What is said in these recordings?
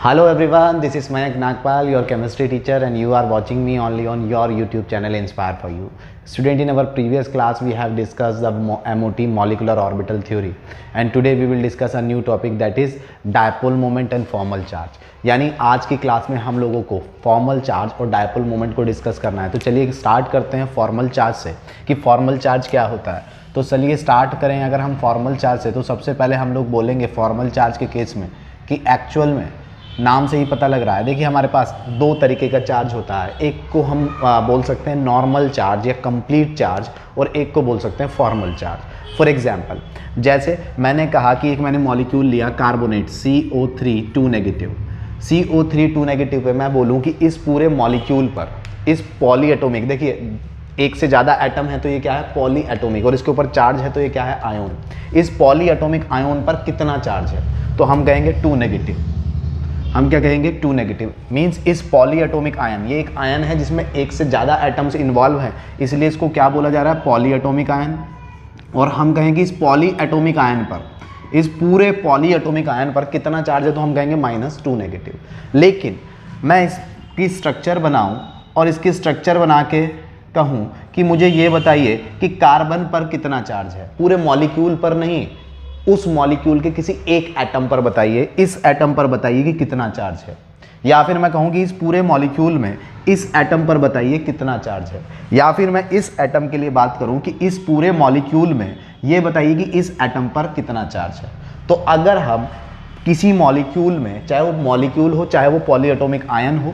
Hello everyone, this is Mayank Nagpal, your chemistry teacher, and you are watching me only on your YouTube channel Inspire for You. Student, in our previous class we have discussed the MOT, molecular orbital theory, and today we will discuss a new topic, that is dipole moment and formal charge. यानी आज की class में हम लोगों को formal charge और dipole moment को discuss करना है। तो चलिए स्टार्ट करते हैं फॉर्मल चार्ज से कि फॉर्मल चार्ज क्या होता है। तो चलिए स्टार्ट करें अगर हम फॉर्मल चार्ज से। तो सबसे पहले हम लोग बोलेंगे फॉर्मल चार्ज के केस में कि एक्चुअल में नाम से ही पता लग रहा है। देखिए हमारे पास दो तरीके का चार्ज होता है, एक को हम बोल सकते हैं नॉर्मल चार्ज या कंप्लीट चार्ज, और एक को बोल सकते हैं फॉर्मल चार्ज। फॉर एग्जांपल, जैसे मैंने कहा कि एक मैंने मॉलिक्यूल लिया carbonate CO3 2 negative. CO3 2 negative पे मैं बोलूँ कि इस पूरे मॉलिक्यूल पर, इस पॉली एटोमिक, देखिए एक से ज़्यादा एटम है तो ये क्या है, पॉली एटोमिक, और इसके ऊपर चार्ज है तो ये क्या है, आयोन। इस पॉली एटोमिक आयोन पर कितना चार्ज है, तो हम कहेंगे 2 नेगेटिव। हम क्या कहेंगे, 2 नेगेटिव। मीन्स इस पॉली एटोमिक आयन, ये एक आयन है जिसमें एक से ज़्यादा एटम्स इन्वॉल्व हैं, इसलिए इसको क्या बोला जा रहा है, पॉली एटोमिक आयन। और हम कहेंगे इस पॉली एटोमिक आयन पर, इस पूरे पॉली एटोमिक आयन पर कितना चार्ज है, तो हम कहेंगे -2 नेगेटिव। लेकिन मैं इसकी स्ट्रक्चर बनाऊं और इसकी स्ट्रक्चर बना के कहूँ कि मुझे ये बताइए कि कार्बन पर कितना चार्ज है, पूरे मॉलिक्यूल पर नहीं, उस मॉलिक्यूल के किसी एक एटम पर बताइए, इस एटम पर बताइए कि कितना चार्ज है। या फिर मैं कहूँ कि इस पूरे मॉलिक्यूल में इस एटम पर बताइए कितना चार्ज है। या फिर मैं इस एटम के लिए बात करूँ कि इस पूरे मॉलिक्यूल में ये बताइए कि इस एटम पर कितना चार्ज है। तो अगर हम किसी मॉलिक्यूल में, चाहे वो मॉलिक्यूल हो चाहे वो पॉली एटोमिक आयन हो,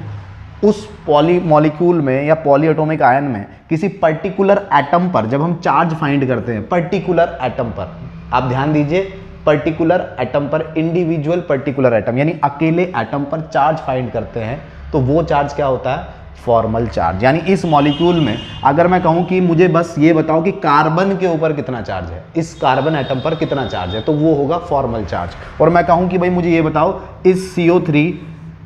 उस पॉली मॉलिक्यूल में या पॉली एटोमिक आयन में किसी पर्टिकुलर एटम पर जब हम चार्ज फाइंड करते हैं, पर्टिकुलर एटम पर, आप ध्यान दीजिए, पर्टिकुलर एटम पर, इंडिविजुअल पर्टिकुलर एटम यानी अकेले एटम पर चार्ज फाइंड करते हैं, तो वो चार्ज क्या होता है, फॉर्मल चार्ज। यानी इस मॉलिक्यूल में अगर मैं कहूं कि मुझे बस ये बताओ कि कार्बन के ऊपर कितना चार्ज है, इस कार्बन एटम पर कितना चार्ज है, तो वो होगा फॉर्मल चार्ज। और मैं कहूं कि भाई मुझे ये बताओ इस CO3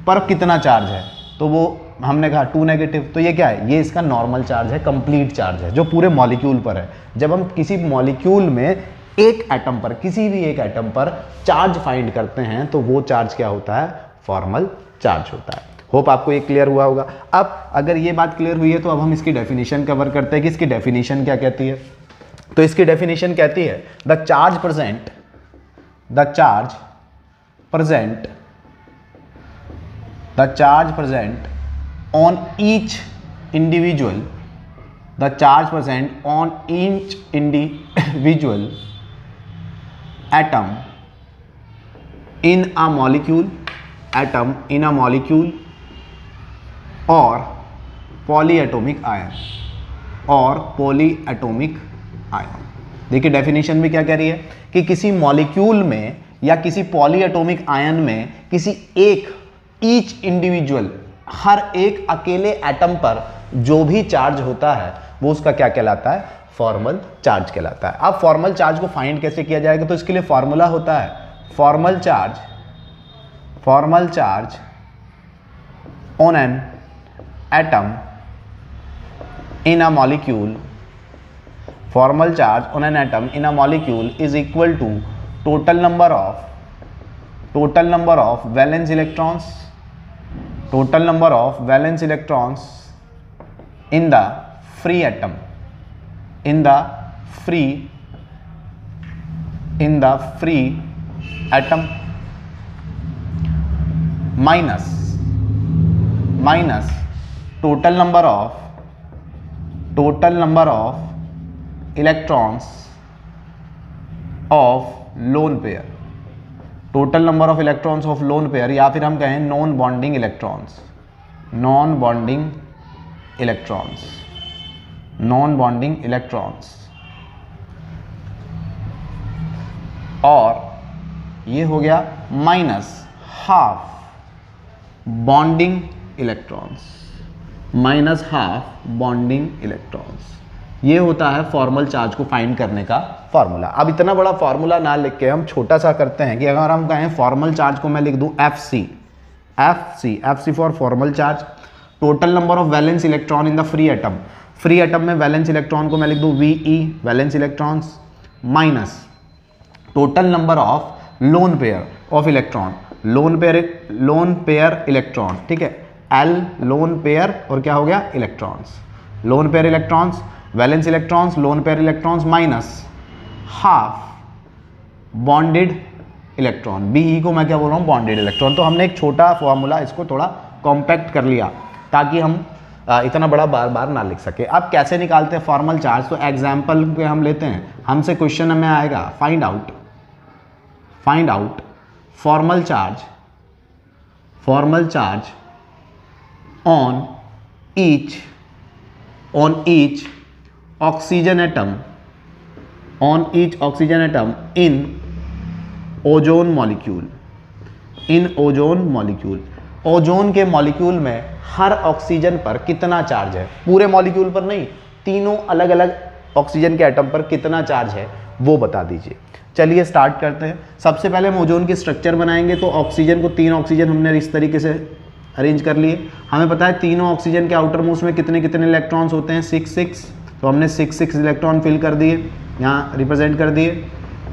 पर कितना चार्ज है, तो वो हमने कहा 2 नेगेटिव, तो ये क्या है, ये इसका नॉर्मल चार्ज है, कंप्लीट चार्ज है जो पूरे मॉलिक्यूल पर है। जब हम किसी मॉलिक्यूल में एक एटम पर, किसी भी एक एटम पर चार्ज फाइंड करते हैं, तो वो चार्ज क्या होता है, फॉर्मल चार्ज होता है। होप आपको ये क्लियर हुआ होगा। अब अगर ये बात क्लियर हुई है तो अब हम इसकी डेफिनेशन कवर करते हैं कि इसकी डेफिनेशन क्या कहती है। तो इसकी डेफिनेशन कहती है the charge present on each individual atom in a molecule or polyatomic ion। देखिए डेफिनेशन भी क्या कह रही है कि किसी मॉलिक्यूल में या किसी पॉलीएटोमिक आयन में किसी एक, ईच इंडिविजुअल, हर एक अकेले एटम पर जो भी चार्ज होता है वो उसका क्या कहलाता है, फॉर्मल चार्ज कहलाता है। अब फॉर्मल चार्ज को फाइंड कैसे किया जाएगा, तो इसके लिए फॉर्मूला होता है formal charge on an atom in a molecule, formal charge on an atom in a molecule is equal to total number of valence electrons in the free atom minus total number of electrons of lone pair, या फिर हम कहें non bonding electrons, और ये हो गया -12 bonding electrons. ये होता है फॉर्मल चार्ज को फाइंड करने का फॉर्मूला। अब इतना बड़ा फॉर्मूला ना लिख के हम छोटा सा करते हैं कि अगर हम कहें फॉर्मल चार्ज को मैं लिख दूं FC for formal charge, total number of valence electron in the free atom में वैलेंस इलेक्ट्रॉन को मैं लिख दूं VE valence electrons, minus total number of lone pair, of electron, lone pair electron, ठीक है, L लोन पेयर और क्या हो गया electrons, lone pair electrons, valence electrons, lone pair electrons minus half bonded electron, BE को मैं क्या बोल रहा हूँ बॉन्डेड इलेक्ट्रॉन। तो हमने एक छोटा फॉर्मूला इसको थोड़ा कॉम्पैक्ट कर लिया ताकि हम इतना बड़ा बार बार ना लिख सके। अब कैसे निकालते हैं फॉर्मल चार्ज, तो एग्जाम्पल पे हम लेते हैं, हमसे क्वेश्चन में आएगा find out formal charge on each oxygen atom in ozone molecule. Ozone के मॉलिक्यूल में हर ऑक्सीजन पर कितना चार्ज है, पूरे मॉलिक्यूल पर नहीं, तीनों अलग अलग ऑक्सीजन के एटम पर कितना चार्ज है वो बता दीजिए। चलिए स्टार्ट करते हैं। सबसे पहले हम ओजोन की स्ट्रक्चर बनाएंगे। तो ऑक्सीजन को, 3 ऑक्सीजन हमने इस तरीके से अरेंज कर लिए। हमें पता है तीनों ऑक्सीजन के आउटर मोस्ट में कितने कितने इलेक्ट्रॉन्स होते हैं, 6 तो हमने 6 इलेक्ट्रॉन फिल कर दिए, यहाँ रिप्रेजेंट कर दिए।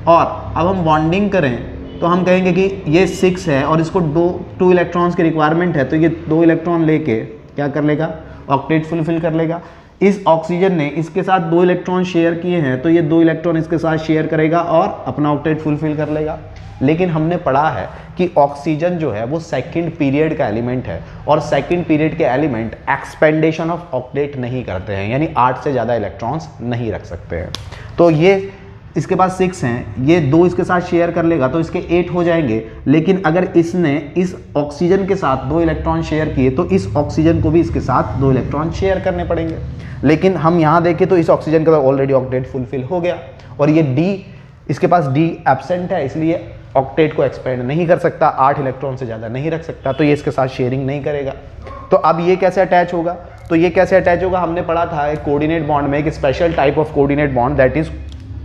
और अब हम बॉन्डिंग करें तो हम कहेंगे कि ये 6 है और इसको 2 इलेक्ट्रॉन्स की रिक्वायरमेंट है, तो ये 2 इलेक्ट्रॉन लेके क्या कर लेगा, ऑक्टेट फुलफिल कर लेगा। इस ऑक्सीजन ने इसके साथ 2 इलेक्ट्रॉन शेयर किए हैं तो ये 2 इलेक्ट्रॉन इसके साथ शेयर करेगा और अपना ऑक्टेट फुलफिल कर लेगा। लेकिन हमने पढ़ा है कि ऑक्सीजन जो है वो सेकंड पीरियड का एलिमेंट है और सेकंड पीरियड के एलिमेंट एक्सपेंडेशन ऑफ ऑक्टेट नहीं करते हैं, यानी 8 से ज़्यादा इलेक्ट्रॉन्स नहीं रख सकते हैं। तो ये इसके पास 6 हैं, ये 2 इसके साथ शेयर कर लेगा तो इसके 8 हो जाएंगे। लेकिन अगर इसने इस ऑक्सीजन के साथ 2 इलेक्ट्रॉन शेयर किए तो इस ऑक्सीजन को भी इसके साथ 2 इलेक्ट्रॉन शेयर करने पड़ेंगे। लेकिन हम यहाँ देखें तो इस ऑक्सीजन का ऑलरेडी ऑक्टेट फुलफिल हो गया और ये D, इसके पास D एब्सेंट है, इसलिए ऑक्टेट को एक्सपेंड नहीं कर सकता, 8 इलेक्ट्रॉन से ज़्यादा नहीं रख सकता, तो ये इसके साथ शेयरिंग नहीं करेगा। तो अब ये कैसे अटैच होगा, तो ये कैसे अटैच होगा, हमने पढ़ा था एक कोऑर्डिनेट बॉन्ड में एक special type of coordinate bond that is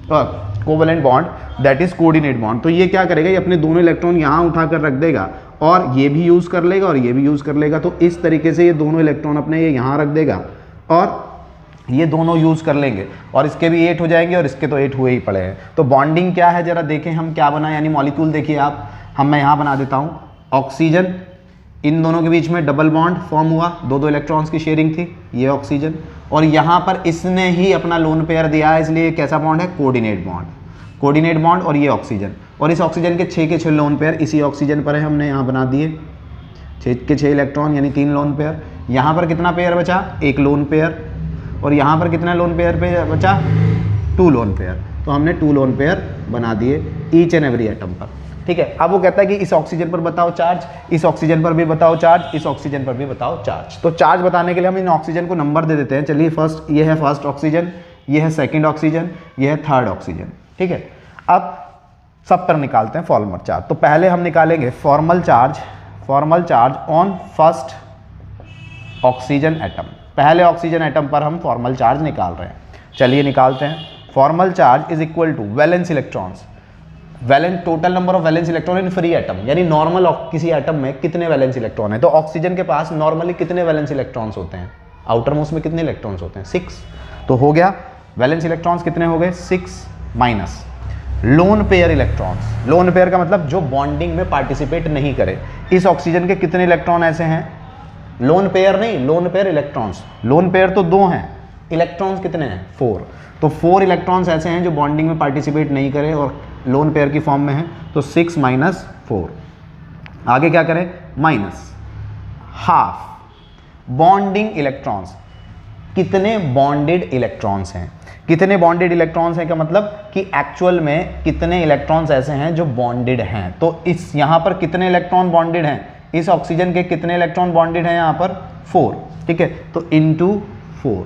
covalent bond, that is coordinate bond. तो ये क्या करेगा, ये अपने दोनों इलेक्ट्रॉन यहाँ उठाकर रख देगा और ये भी यूज़ कर लेगा और ये भी यूज़ कर लेगा। तो इस तरीके से ये दोनों इलेक्ट्रॉन अपने ये यहाँ रख देगा और ये दोनों यूज़ कर लेंगे और इसके भी 8 हो जाएंगे और इसके तो 8 हुए ही पड़े हैं। तो बॉन्डिंग क्या है जरा देखें हम क्या बना, यानी मॉलिक्यूल देखिए आप, मैं यहाँ बना देता हूँ ऑक्सीजन, इन दोनों के बीच में डबल बॉन्ड फॉर्म हुआ, 2 इलेक्ट्रॉन्स की शेयरिंग थी, ये ऑक्सीजन, और यहाँ पर इसने ही अपना लोन पेयर दिया है, इसलिए कैसा बॉन्ड है, कोऑर्डिनेट बॉन्ड और ये ऑक्सीजन, और इस ऑक्सीजन के 6 के 6 लोन पेयर इसी ऑक्सीजन पर है, हमने यहाँ बना दिए 6 के 6 इलेक्ट्रॉन यानी 3 लोन पेयर। यहाँ पर कितना पेयर बचा, 1 लोन पेयर, और यहाँ पर कितना लोन पेयर पे बचा, 2 लोन पेयर। तो हमने 2 लोन पेयर बना दिए ईच एंड एवरी एटम पर, ठीक है। अब वो कहता है कि इस ऑक्सीजन पर बताओ चार्ज, इस ऑक्सीजन पर भी बताओ चार्ज, इस ऑक्सीजन पर भी बताओ चार्ज। तो चार्ज बताने के लिए हम इन ऑक्सीजन को नंबर दे देते हैं। चलिए फर्स्ट, ये है फर्स्ट ऑक्सीजन, ये है सेकंड ऑक्सीजन, ये है थर्ड ऑक्सीजन, ठीक है। अब सब पर निकालते हैं फॉर्मल चार्ज। तो पहले हम निकालेंगे formal charge on first oxygen atom, पहले ऑक्सीजन एटम पर हम फॉर्मल चार्ज निकाल रहे हैं। चलिए निकालते हैं। Formal charge is equal to valence electrons, total number of valence electron in free atom, यानी नॉर्मल किसी एटम में कितने वैलेंस इलेक्ट्रॉन है। तो ऑक्सीजन के पास नॉर्मली कितने वैलेंस इलेक्ट्रॉन्स होते हैं, आउटर मोस्ट में कितने इलेक्ट्रॉन्स होते हैं, 6। तो हो गया वैलेंस इलेक्ट्रॉन्स कितने हो गए, 6 minus lone pair electrons. Loan pair का मतलब जो बॉन्डिंग में पार्टिसिपेट नहीं करे। इस ऑक्सीजन के कितने इलेक्ट्रॉन ऐसे हैं, लोन पेयर नहीं, lone pair electrons. Loan pair तो 2 हैं, इलेक्ट्रॉन्स कितने हैं, 4। तो 4 इलेक्ट्रॉन्स ऐसे हैं जो बॉन्डिंग में पार्टिसिपेट नहीं करे और लोन पेयर की फॉर्म में है। तो 6 माइनस 4, आगे क्या करें, माइनस हाफ बॉन्डिंग इलेक्ट्रॉन्स। कितने बॉन्डेड इलेक्ट्रॉन्स हैं, कितने बॉन्डेड इलेक्ट्रॉन्स हैं का मतलब कि एक्चुअल में कितने इलेक्ट्रॉन्स ऐसे हैं जो बॉन्डेड हैं। तो इस यहाँ पर कितने इलेक्ट्रॉन बॉन्डेड हैं, इस ऑक्सीजन के कितने इलेक्ट्रॉन बॉन्डेड हैं यहाँ पर, 4, ठीक है। तो इंटू 4।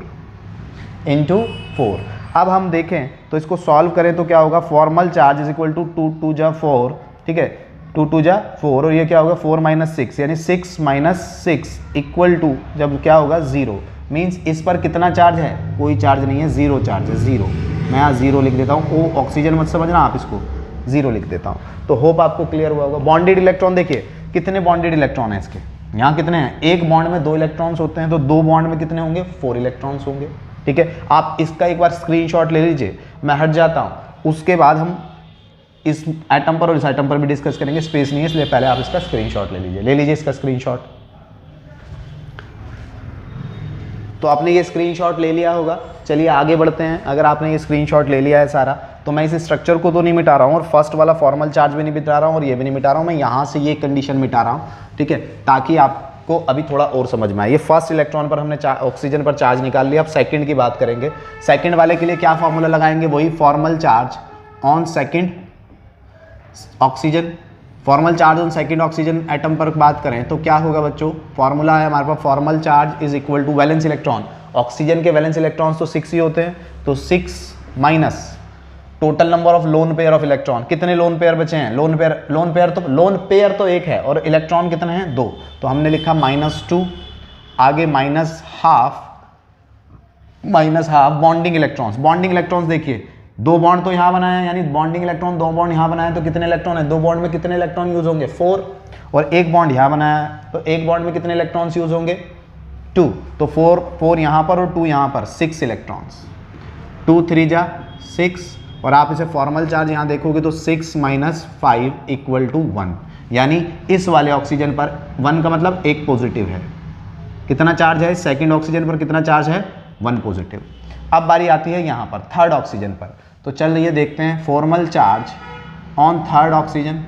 अब हम देखें तो इसको सॉल्व करें तो क्या होगा, formal charge is equal to 2 2 जा 4, ठीक है, 2 2 जा 4, और ये क्या होगा 4 माइनस 6, यानी 6 माइनस 6 इक्वल टू जब क्या होगा 0, मीन्स इस पर कितना चार्ज है, कोई चार्ज नहीं है, 0 चार्ज है, 0। मैं यहाँ 0 लिख देता हूँ, ओ ऑक्सीजन मत समझना आप, इसको 0 लिख देता हूँ। तो होप आपको क्लियर हुआ होगा। बॉन्डेड इलेक्ट्रॉन देखिए कितने बॉन्डेड इलेक्ट्रॉन है इसके, यहाँ कितने हैं, एक बॉन्ड में 2 इलेक्ट्रॉन्स होते हैं, तो 2 बॉन्ड में कितने होंगे, 4 इलेक्ट्रॉन्स होंगे, ठीक है। आप इसका एक बार स्क्रीनशॉट ले लीजिए, मैं हट जाता हूँ, उसके बाद हम इस एटम पर और इस एटम पर भी डिस्कस करेंगे, स्पेस नहीं है इसलिए पहले आप इसका स्क्रीनशॉट ले लीजिए इसका स्क्रीनशॉट। तो आपने ये स्क्रीनशॉट ले लिया होगा। चलिए आगे बढ़ते हैं। अगर आपने ये स्क्रीनशॉट ले लिया है सारा, तो मैं इस स्ट्रक्चर को तो नहीं मिटा रहा हूँ और फर्स्ट वाला फॉर्मल चार्ज भी नहीं मिटा रहा हूँ और ये भी नहीं मिटा रहा हूँ, मैं यहाँ से ये कंडीशन मिटा रहा हूँ, ठीक है, ताकि आपको अभी थोड़ा और समझ में आए। ये फर्स्ट इलेक्ट्रॉन पर हमने ऑक्सीजन पर चार्ज निकाल लिया। अब सेकंड की बात करेंगे। सेकंड वाले के लिए क्या फॉर्मूला लगाएंगे, वही formal charge on second oxygen. Formal charge on second oxygen atom पर बात करें तो क्या होगा बच्चों, फॉर्मूला है हमारे पास, formal charge is equal to valence electron. Oxygen के वैलेंस इलेक्ट्रॉन्स तो 6 ही होते हैं, तो 6 minus total number of lone pair of electron. कितने लोन पेयर बचे हैं, लोन पेयर तो एक है और इलेक्ट्रॉन कितने हैं, 2, तो हमने लिखा -2, आगे minus half bonding electrons. Bonding electrons देखिए, 2 बॉन्ड तो यहाँ बनाए हैं, यानी बॉन्डिंग इलेक्ट्रॉन 2 बॉन्ड यहाँ बनाए तो कितने इलेक्ट्रॉन है, 2 बॉन्ड में कितने इलेक्ट्रॉन यूज होंगे, 4, और 1 बॉन्ड यहाँ बनाया है तो 1 बॉन्ड में कितने इलेक्ट्रॉन्स यूज होंगे, 2, तो 4 यहाँ पर और 2 यहाँ पर, 6 इलेक्ट्रॉन्स, 2 3 जा 6, और आप इसे फॉर्मल चार्ज यहाँ देखोगे तो 6 माइनस 5 इक्वल टू 1, यानी इस वाले ऑक्सीजन पर 1 का मतलब 1 पॉजिटिव है। कितना चार्ज है सेकंड ऑक्सीजन पर, कितना चार्ज है, 1 पॉजिटिव। अब बारी आती है यहाँ पर थर्ड ऑक्सीजन पर, तो चलिए देखते हैं formal charge on third oxygen.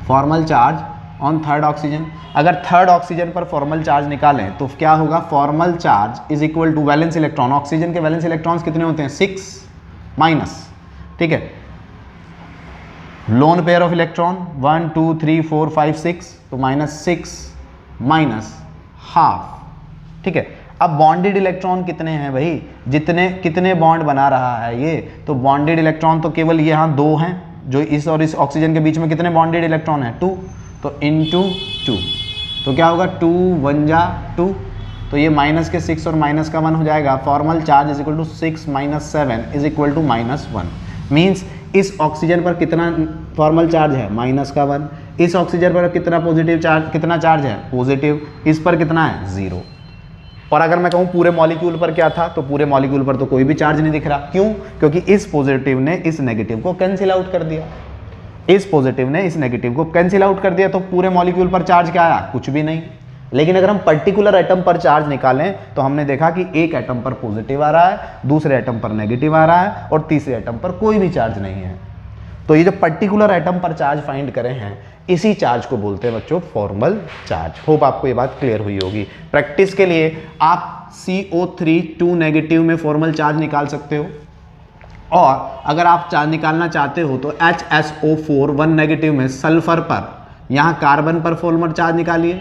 Formal charge on third oxygen, अगर थर्ड ऑक्सीजन पर फॉर्मल चार्ज निकालें तो क्या होगा, formal charge is equal to valence electron. Oxygen के वैलेंस इलेक्ट्रॉन्स कितने होते हैं, 6 माइनस, ठीक है, लोन पेयर ऑफ इलेक्ट्रॉन 1 2 3 4 5 6, तो -6 माइनस हाफ, ठीक है। अब बॉन्डेड इलेक्ट्रॉन कितने हैं भाई, कितने बॉन्ड बना रहा है ये, तो बॉन्डेड इलेक्ट्रॉन तो केवल यहाँ 2 हैं, जो इस और इस ऑक्सीजन के बीच में कितने बॉन्डेड इलेक्ट्रॉन हैं, 2, तो इनटू 2, तो क्या होगा 2 1 जा 2, तो ये माइनस के 6 और माइनस का 1 हो जाएगा। Formal charge is equal to 6 minus 7 is equal to -1, means इस ऑक्सीजन पर कितना फॉर्मल चार्ज है, -1, इस ऑक्सीजन पर कितना पॉजिटिव चार्ज, कितना चार्ज है, पॉजिटिव, इस पर कितना है, 0। और अगर मैं कहूँ पूरे मॉलिक्यूल पर क्या था, तो पूरे मॉलिक्यूल पर तो कोई भी चार्ज नहीं दिख रहा, क्यों, क्योंकि इस पॉजिटिव ने इस नेगेटिव को कैंसिल आउट कर दिया, इस पॉजिटिव ने इस नेगेटिव को कैंसिल आउट कर दिया, तो पूरे मॉलिक्यूल पर चार्ज क्या आया, कुछ भी नहीं। लेकिन अगर हम पर्टिकुलर एटम पर चार्ज निकालें तो हमने देखा कि एक एटम पर पॉजिटिव आ रहा है, दूसरे एटम पर नेगेटिव आ रहा है और तीसरे एटम पर कोई भी चार्ज नहीं है। तो ये जो पर्टिकुलर एटम पर चार्ज फाइंड करे हैं, इसी चार्ज को बोलते हैं बच्चों फॉर्मल चार्ज। होप आपको ये बात क्लियर हुई होगी। प्रैक्टिस के लिए आप CO3 2 नेगेटिव में फॉर्मल चार्ज निकाल सकते हो, और अगर आप चार्ज निकालना चाहते हो तो HSO4 1 नेगेटिव में सल्फर पर, यहाँ कार्बन पर फॉर्मल चार्ज निकालिए,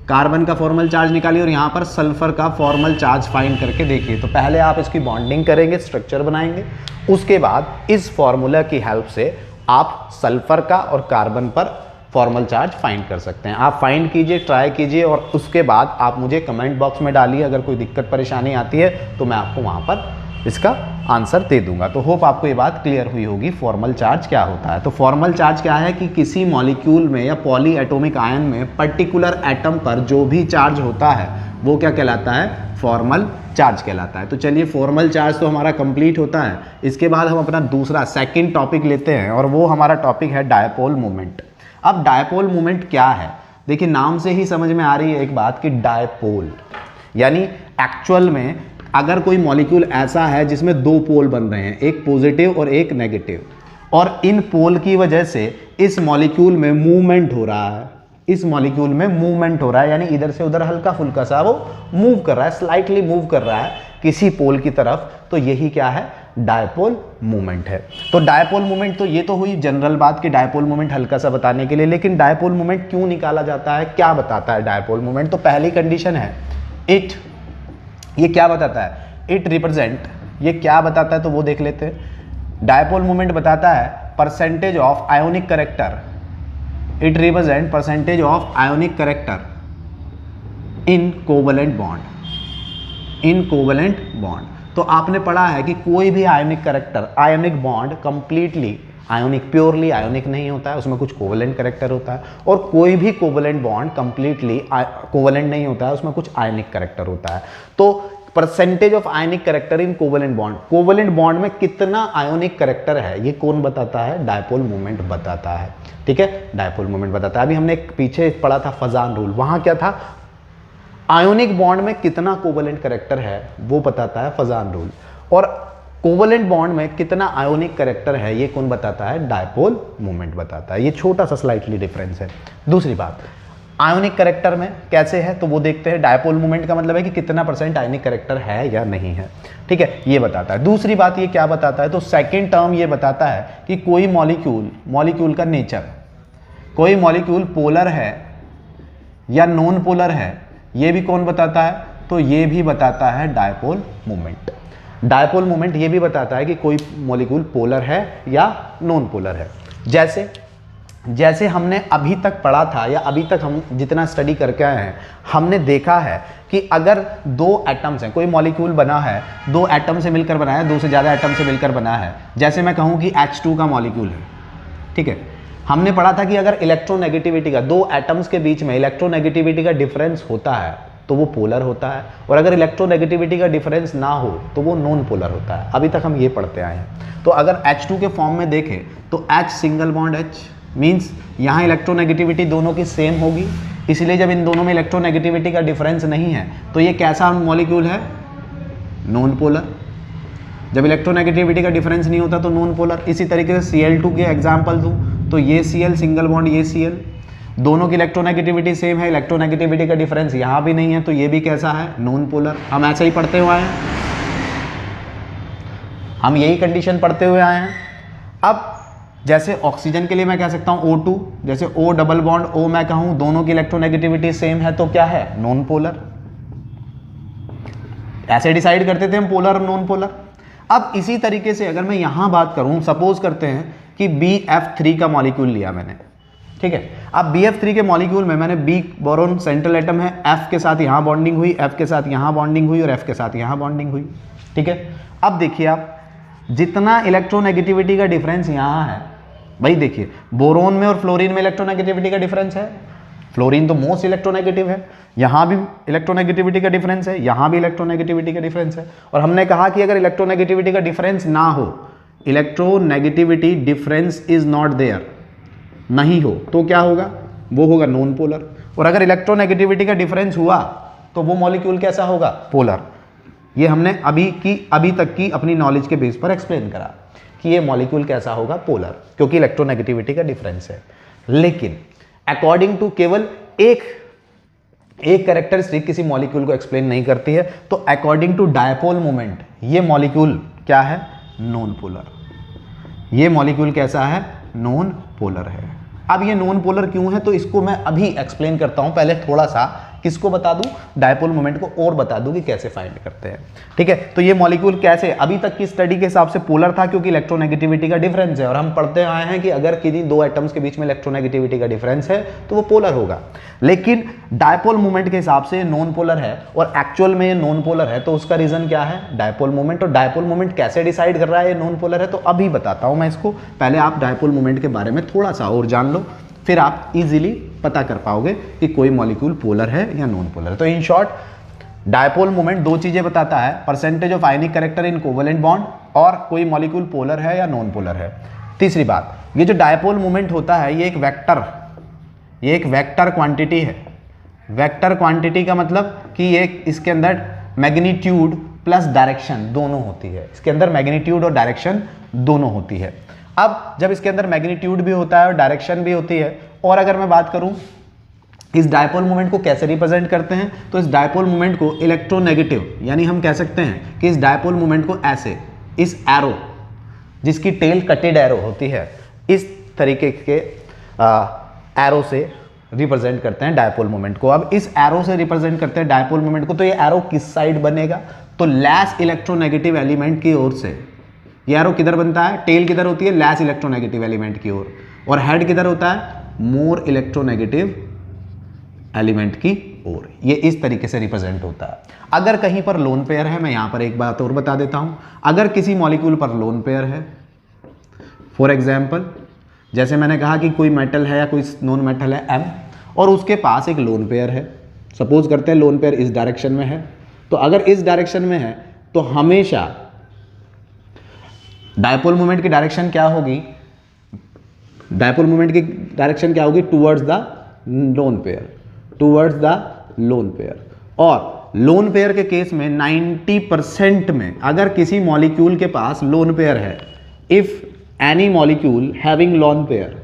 कार्बन का फॉर्मल चार्ज निकालिए और यहाँ पर सल्फर का फॉर्मल चार्ज फाइंड करके देखिए। तो पहले आप इसकी बॉन्डिंग करेंगे, स्ट्रक्चर बनाएंगे, उसके बाद इस फॉर्मूला की हेल्प से आप सल्फर का और कार्बन पर फॉर्मल चार्ज फाइंड कर सकते हैं। आप फाइंड कीजिए, ट्राई कीजिए और उसके बाद आप मुझे कमेंट बॉक्स में डालिए। अगर कोई दिक्कत परेशानी आती है तो मैं आपको वहाँ पर इसका आंसर दे दूंगा। तो होप आपको ये बात क्लियर हुई होगी फॉर्मल चार्ज क्या होता है। तो फॉर्मल चार्ज क्या है कि किसी मॉलिक्यूल में या पॉली एटॉमिक आयन में पर्टिकुलर एटम पर जो भी चार्ज होता है वो क्या कहलाता है, फॉर्मल चार्ज कहलाता है। तो चलिए फॉर्मल चार्ज तो हमारा कंप्लीट होता है। इसके बाद हम अपना दूसरा सेकंड टॉपिक लेते हैं और वो हमारा टॉपिक है डायपोल मोमेंट। अब डायपोल मोमेंट क्या है, देखिए नाम से ही समझ में आ रही है एक बात कि डायपोल यानी एक्चुअल में अगर कोई मॉलिक्यूल ऐसा है जिसमें 2 पोल बन रहे हैं, एक पॉजिटिव और एक नेगेटिव, और इन पोल की वजह से इस मॉलिक्यूल में मूवमेंट हो रहा है, इस मॉलिक्यूल में मूवमेंट हो रहा है, यानी इधर से उधर हल्का फुल्का सा वो मूव कर रहा है, स्लाइटली मूव कर रहा है किसी पोल की तरफ, तो यही क्या है, डायपोल मूवमेंट है। तो डायपोल मूवमेंट, तो ये तो हुई जनरल बात कि डायपोल मूवमेंट हल्का सा बताने के लिए, लेकिन डायपोल मूवमेंट क्यों निकाला जाता है, क्या बताता है डायपोल मूवमेंट। तो पहली कंडीशन है इट, ये क्या बताता है, इट रिप्रेजेंट, ये क्या बताता है तो वो देख लेते हैं। डायपोल मूवमेंट बताता है percentage of ionic character, it represent percentage of ionic character in covalent bond, in covalent bond. तो आपने पढ़ा है कि कोई भी ionic character, ionic bond completely ionic, purely ionic नहीं होता है, उसमें कुछ कोवलेंट करेक्टर होता है, और कोई भी कोवलेंट बॉन्ड कंप्लीटली कोवलेंट नहीं होता है, उसमें कुछ आयोनिक करेक्टर होता है। तो percentage of ionic character in covalent bond, covalent bond में कितना आयोनिक करेक्टर है ये कौन बताता है? डायपोल मोमेंट बताता है। ठीक है, डायपोल मोमेंट बताता है। अभी हमने पीछे पढ़ा था फजान रूल, वहां क्या था? आयोनिक बॉन्ड में कितना कोवेलेंट करेक्टर है वो बताता है फजान रूल, और कोवेलेंट बॉन्ड में कितना आयोनिक करेक्टर है ये कौन बताता है? डायपोल मोमेंट बताता है। ये छोटा सा स्लाइटली डिफरेंस है। दूसरी बात, आयोनिक करेक्टर में कैसे है तो वो देखते हैं। डायपोल मोमेंट का मतलब है कि कितना परसेंट आयोनिक करेक्टर है या नहीं है। ठीक है, ये बताता है। दूसरी बात ये क्या बताता है? तो सेकंड टर्म ये बताता है कि कोई मॉलिक्यूल का नेचर, कोई मॉलिक्यूल पोलर है या नॉन पोलर है, ये भी कौन बताता है? तो ये भी बताता है डायपोल मोमेंट। डायपोल मोमेंट ये भी बताता है कि कोई मॉलिक्यूल पोलर है या नॉन पोलर है। जैसे हमने अभी तक पढ़ा था या अभी तक हम जितना स्टडी करके आए हैं, हमने देखा है कि अगर दो एटम्स हैं, कोई मॉलिक्यूल बना है, दो एटम से मिलकर बना है, दो से ज़्यादा एटम से मिलकर बना है। जैसे मैं कहूँ कि H2 का मॉलिक्यूल है, ठीक है, हमने पढ़ा था कि अगर इलेक्ट्रोनेगेटिविटी का, दो एटम्स के बीच में इलेक्ट्रोनेगेटिविटी का डिफरेंस होता है तो वो पोलर होता है, और अगर इलेक्ट्रोनेगेटिविटी का डिफरेंस ना हो तो वो नॉन पोलर होता है। अभी तक हम ये पढ़ते आए हैं। तो अगर H2 के फॉर्म में देखें तो H single bond H means यहाँ इलेक्ट्रोनेगेटिविटी दोनों की सेम होगी, इसलिए जब इन दोनों में इलेक्ट्रोनेगेटिविटी का डिफरेंस नहीं है तो ये कैसा मॉलिक्यूल है? Non polar. जब इलेक्ट्रोनेगेटिविटी का डिफरेंस नहीं होता तो नॉन पोलर। इसी तरीके से Cl2 के एग्जाम्पल दूँ तो ये Cl सिंगल बॉन्ड, ये Cl, दोनों की इलेक्ट्रोनेगेटिविटी सेम है, इलेक्ट्रोनेगेटिविटी का डिफरेंस यहाँ भी नहीं है, तो ये भी कैसा है? Non polar. हम ऐसे ही पढ़ते हुए आए हैं, हम यही कंडीशन पढ़ते हुए आए हैं। अब जैसे ऑक्सीजन के लिए मैं कह सकता हूँ O2, जैसे O डबल बॉन्ड O मैं कहूँ, दोनों की इलेक्ट्रोनेगेटिविटी सेम है तो क्या है? Non polar. ऐसे डिसाइड करते थे हम पोलर और नॉन पोलर। अब इसी तरीके से अगर मैं यहाँ बात करूँ, सपोज करते हैं कि BF3 का मॉलिक्यूल लिया मैंने, ठीक है। अब BF3 के मॉलिक्यूल में मैंने B बोरोन सेंट्रल एटम है, F के साथ यहाँ बॉन्डिंग हुई, F के साथ यहाँ बॉन्डिंग हुई और F के साथ यहाँ बॉन्डिंग हुई, ठीक है। अब देखिए आप, जितना इलेक्ट्रोनेगेटिविटी का डिफरेंस यहाँ है, भाई देखिए बोरोन में और फ्लोरीन में इलेक्ट्रोनेगेटिविटी का डिफरेंस है। फ्लोरीन तो मोस्ट इलेक्ट्रोनेगेटिव है, यहाँ भी इलेक्ट्रोनेगेटिविटी का डिफरेंस है, यहाँ भी इलेक्ट्रोनेगेटिविटी का डिफरेंस है। और हमने कहा कि अगर इलेक्ट्रोनेगेटिविटी का डिफरेंस ना हो, electronegativity difference is not there, नहीं हो, तो क्या होगा? वो होगा नॉन पोलर। और अगर इलेक्ट्रोनेगेटिविटी का डिफरेंस हुआ तो वो मॉलिक्यूल कैसा होगा? पोलर। ये हमने अभी तक की अपनी नॉलेज के बेस पर एक्सप्लेन करा कि ये मॉलिक्यूल कैसा होगा? पोलर, क्योंकि इलेक्ट्रोनेगेटिविटी का डिफरेंस है। लेकिन अकॉर्डिंग टू केवल एक कैरेक्टरिस्टिक किसी मॉलिक्यूल को एक्सप्लेन नहीं करती है, तो अकॉर्डिंग टू डायपोल मोमेंट ये मॉलिक्यूल क्या है? Non polar. ये मॉलिक्यूल कैसा है? नॉन पोलर है। अब ये नॉन पोलर क्यों है तो इसको मैं अभी एक्सप्लेन करता हूं। पहले थोड़ा सा किसको बता दूं? डायपोल मोमेंट को, और बता दूं कि कैसे फाइंड करते हैं, ठीक है। तो ये मॉलिक्यूल कैसे, अभी तक की स्टडी के हिसाब से पोलर था क्योंकि इलेक्ट्रोनेगेटिविटी का डिफरेंस है, और हम पढ़ते आए हैं कि अगर किसी दो एटम्स के बीच में इलेक्ट्रोनेगेटिविटी का डिफरेंस है तो वो पोलर होगा। लेकिन डायपोल मोमेंट के हिसाब से नॉन पोलर है और एक्चुअल में ये नॉन पोलर है, तो उसका रीजन क्या है? Dipole moment. और डायपोल मोमेंट कैसे डिसाइड कर रहा है ये नॉन पोलर है, तो अभी बताता हूं मैं इसको। पहले आप डायपोल मोमेंट के बारे में थोड़ा सा और जान लो, फिर आप इजीली पता कर पाओगे कि कोई मॉलिक्यूल पोलर है या नॉन पोलर है। तो इन शॉर्ट, डायपोल मोमेंट दो चीजें बताता है, percentage of ionic character in covalent bond और कोई मॉलिक्यूल पोलर है या नॉन पोलर है। तीसरी बात, ये जो डायपोल मोमेंट होता है ये एक वेक्टर क्वांटिटी है। वेक्टर क्वांटिटी का मतलब कि ये इसके अंदर मैग्नीट्यूड प्लस डायरेक्शन दोनों होती है। इसके अंदर मैग्नीट्यूड और डायरेक्शन दोनों होती है। अब जब इसके अंदर मैग्नीट्यूड भी होता है और डायरेक्शन भी होती है, और अगर मैं बात करूं इस डायपोल मोमेंट को कैसे रिप्रेजेंट करते हैं, तो इस डायपोल मोमेंट को इलेक्ट्रोनेगेटिव, यानी हम कह सकते हैं कि इस डायपोल मोमेंट को ऐसे, इस एरो जिसकी टेल कटेड एरो होती है, इस तरीके के एरो से रिप्रेजेंट करते हैं डायपोल मोमेंट को। अब इस एरो से रिप्रेजेंट करते हैं डायपोल मोमेंट को, तो ये एरो किस साइड बनेगा? तो लेस इलेक्ट्रोनेगेटिव एलिमेंट की ओर से। ये एरो किधर बनता है? टेल किधर होती है? लेस इलेक्ट्रोनेगेटिव एलिमेंट की ओर, और हेड किधर होता है? मोर इलेक्ट्रोनेगेटिव एलिमेंट की ओर। ये इस तरीके से रिप्रेजेंट होता है। अगर कहीं पर लोन पेयर है, मैं यहां पर एक बात और बता देता हूं, अगर किसी मॉलिक्यूल पर लोन पेयर है, फॉर एग्जाम्पल जैसे मैंने कहा कि कोई मेटल है या कोई नॉन मेटल है M, और उसके पास एक लोन पेयर है, सपोज करते हैं लोन पेयर इस डायरेक्शन में है, तो अगर इस डायरेक्शन में है तो हमेशा डायपोल मोमेंट की डायरेक्शन क्या होगी, डायपोल मोमेंट की डायरेक्शन क्या होगी, towards the lone pair, towards the lone pair. और लोन पेयर के केस में 90% में अगर किसी मॉलिक्यूल के पास लोन पेयर है, if any molecule having lone pair,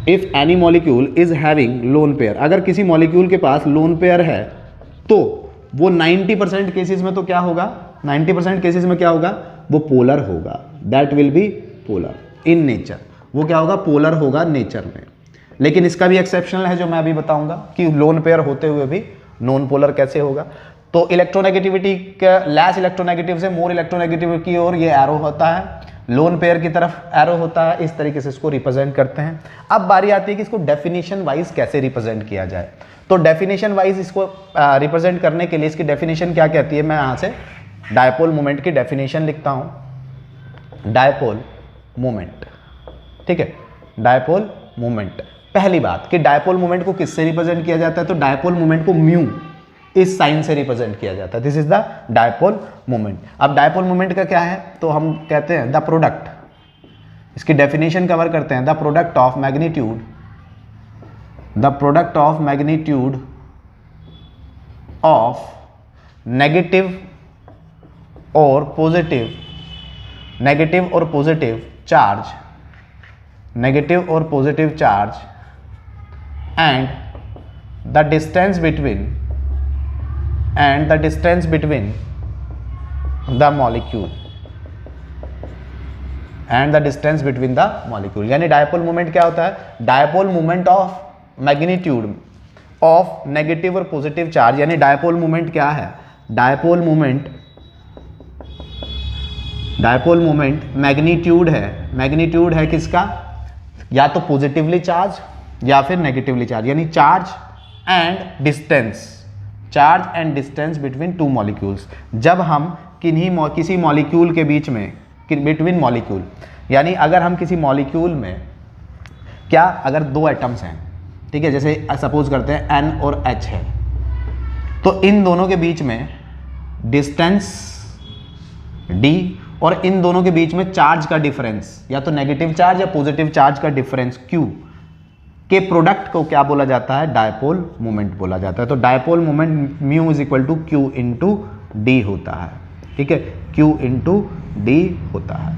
if any molecule is having lone pair, अगर किसी मॉलिक्यूल के पास लोन पेयर है तो वो 90% केसेस में तो क्या होगा, 90% केसेस में क्या होगा, वो पोलर होगा, that will be polar in nature, वो क्या होगा, पोलर होगा नेचर में। लेकिन इसका भी एक्सेप्शनल है जो मैं अभी बताऊंगा कि लोन पेयर होते हुए भी नॉन पोलर कैसे होगा। तो इलेक्ट्रोनेगेटिविटी का लेस इलेक्ट्रोनेगेटिव से मोर इलेक्ट्रोनेगेटिव की ओर ये एरो होता है, लोन पेयर की तरफ एरो होता है, इस तरीके से इसको रिप्रेजेंट करते हैं। अब बारी आती है कि इसको डेफिनेशन वाइज कैसे रिप्रेजेंट किया जाए। तो डेफिनेशन वाइज इसको रिप्रेजेंट करने के लिए इसकी डेफिनेशन क्या कहती है, मैं यहाँ से डायपोल मोमेंट की डेफिनेशन लिखता हूँ। डायपोल मोमेंट, ठीक है, डायपोल मोमेंट। पहली बात कि डायपोल मोमेंट को किससे रिप्रेजेंट किया जाता है, तो डायपोल मोमेंट को म्यू इस साइन से रिप्रेजेंट किया जाता है, this is the dipole moment. अब डायपोल मोमेंट का क्या है, तो हम कहते हैं द प्रोडक्ट, इसकी डेफिनेशन कवर करते हैं, the product of magnitude, the product of magnitude of negative और पॉजिटिव, नेगेटिव और पॉजिटिव चार्ज, नेगेटिव और positive charge and the distance between, and the distance between the molecule, and the distance between the molecule। यानी dipole moment क्या होता है, dipole moment of magnitude of negative और positive charge, यानी dipole moment क्या है, dipole moment, dipole moment magnitude है, magnitude है किसका, या तो पॉजिटिवली चार्ज या फिर नेगेटिवली चार्ज, यानी charge and distance, charge and distance between two molecules. जब हम किसी मॉलिक्यूल के बीच में, बिटवीन मॉलिक्यूल, यानी अगर हम किसी मॉलिक्यूल में क्या, अगर दो एटम्स हैं, ठीक है, जैसे सपोज करते हैं N और H है, तो इन दोनों के बीच में डिस्टेंस D और इन दोनों के बीच में चार्ज का डिफरेंस, या तो नेगेटिव चार्ज या पॉजिटिव चार्ज का डिफरेंस Q के प्रोडक्ट को क्या बोला जाता है, डायपोल मोमेंट बोला जाता है। तो dipole moment mu is equal to q into d होता है, ठीक है, क्यू इंटू डी होता है,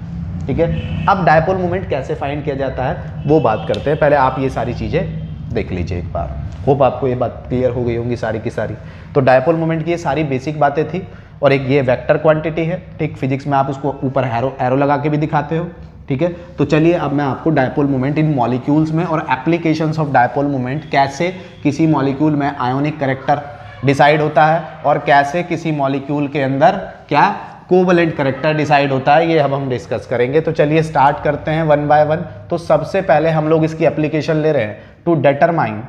ठीक है। अब डायपोल मोमेंट कैसे फाइंड किया जाता है वो बात करते हैं, पहले आप ये सारी चीज़ें देख लीजिए एक बार, होप आपको ये बात क्लियर हो गई होंगी सारी की सारी। तो डायपोल मोमेंट की ये सारी बेसिक बातें थी, और एक ये वेक्टर क्वांटिटी है, ठीक, फिजिक्स में आप उसको ऊपर एरो लगा के भी दिखाते हो, ठीक है। तो चलिए अब मैं आपको डायपोल मोमेंट इन मॉलिक्यूल्स में और एप्लीकेशंस ऑफ डायपोल मोमेंट, कैसे किसी मॉलिक्यूल में आयोनिक कैरेक्टर डिसाइड होता है और कैसे किसी मॉलिक्यूल के अंदर क्या कोवलेंट कैरेक्टर डिसाइड होता है, ये अब हम डिस्कस करेंगे। तो चलिए स्टार्ट करते हैं वन बाय वन। तो सबसे पहले हम लोग इसकी एप्लीकेशन ले रहे हैं to determine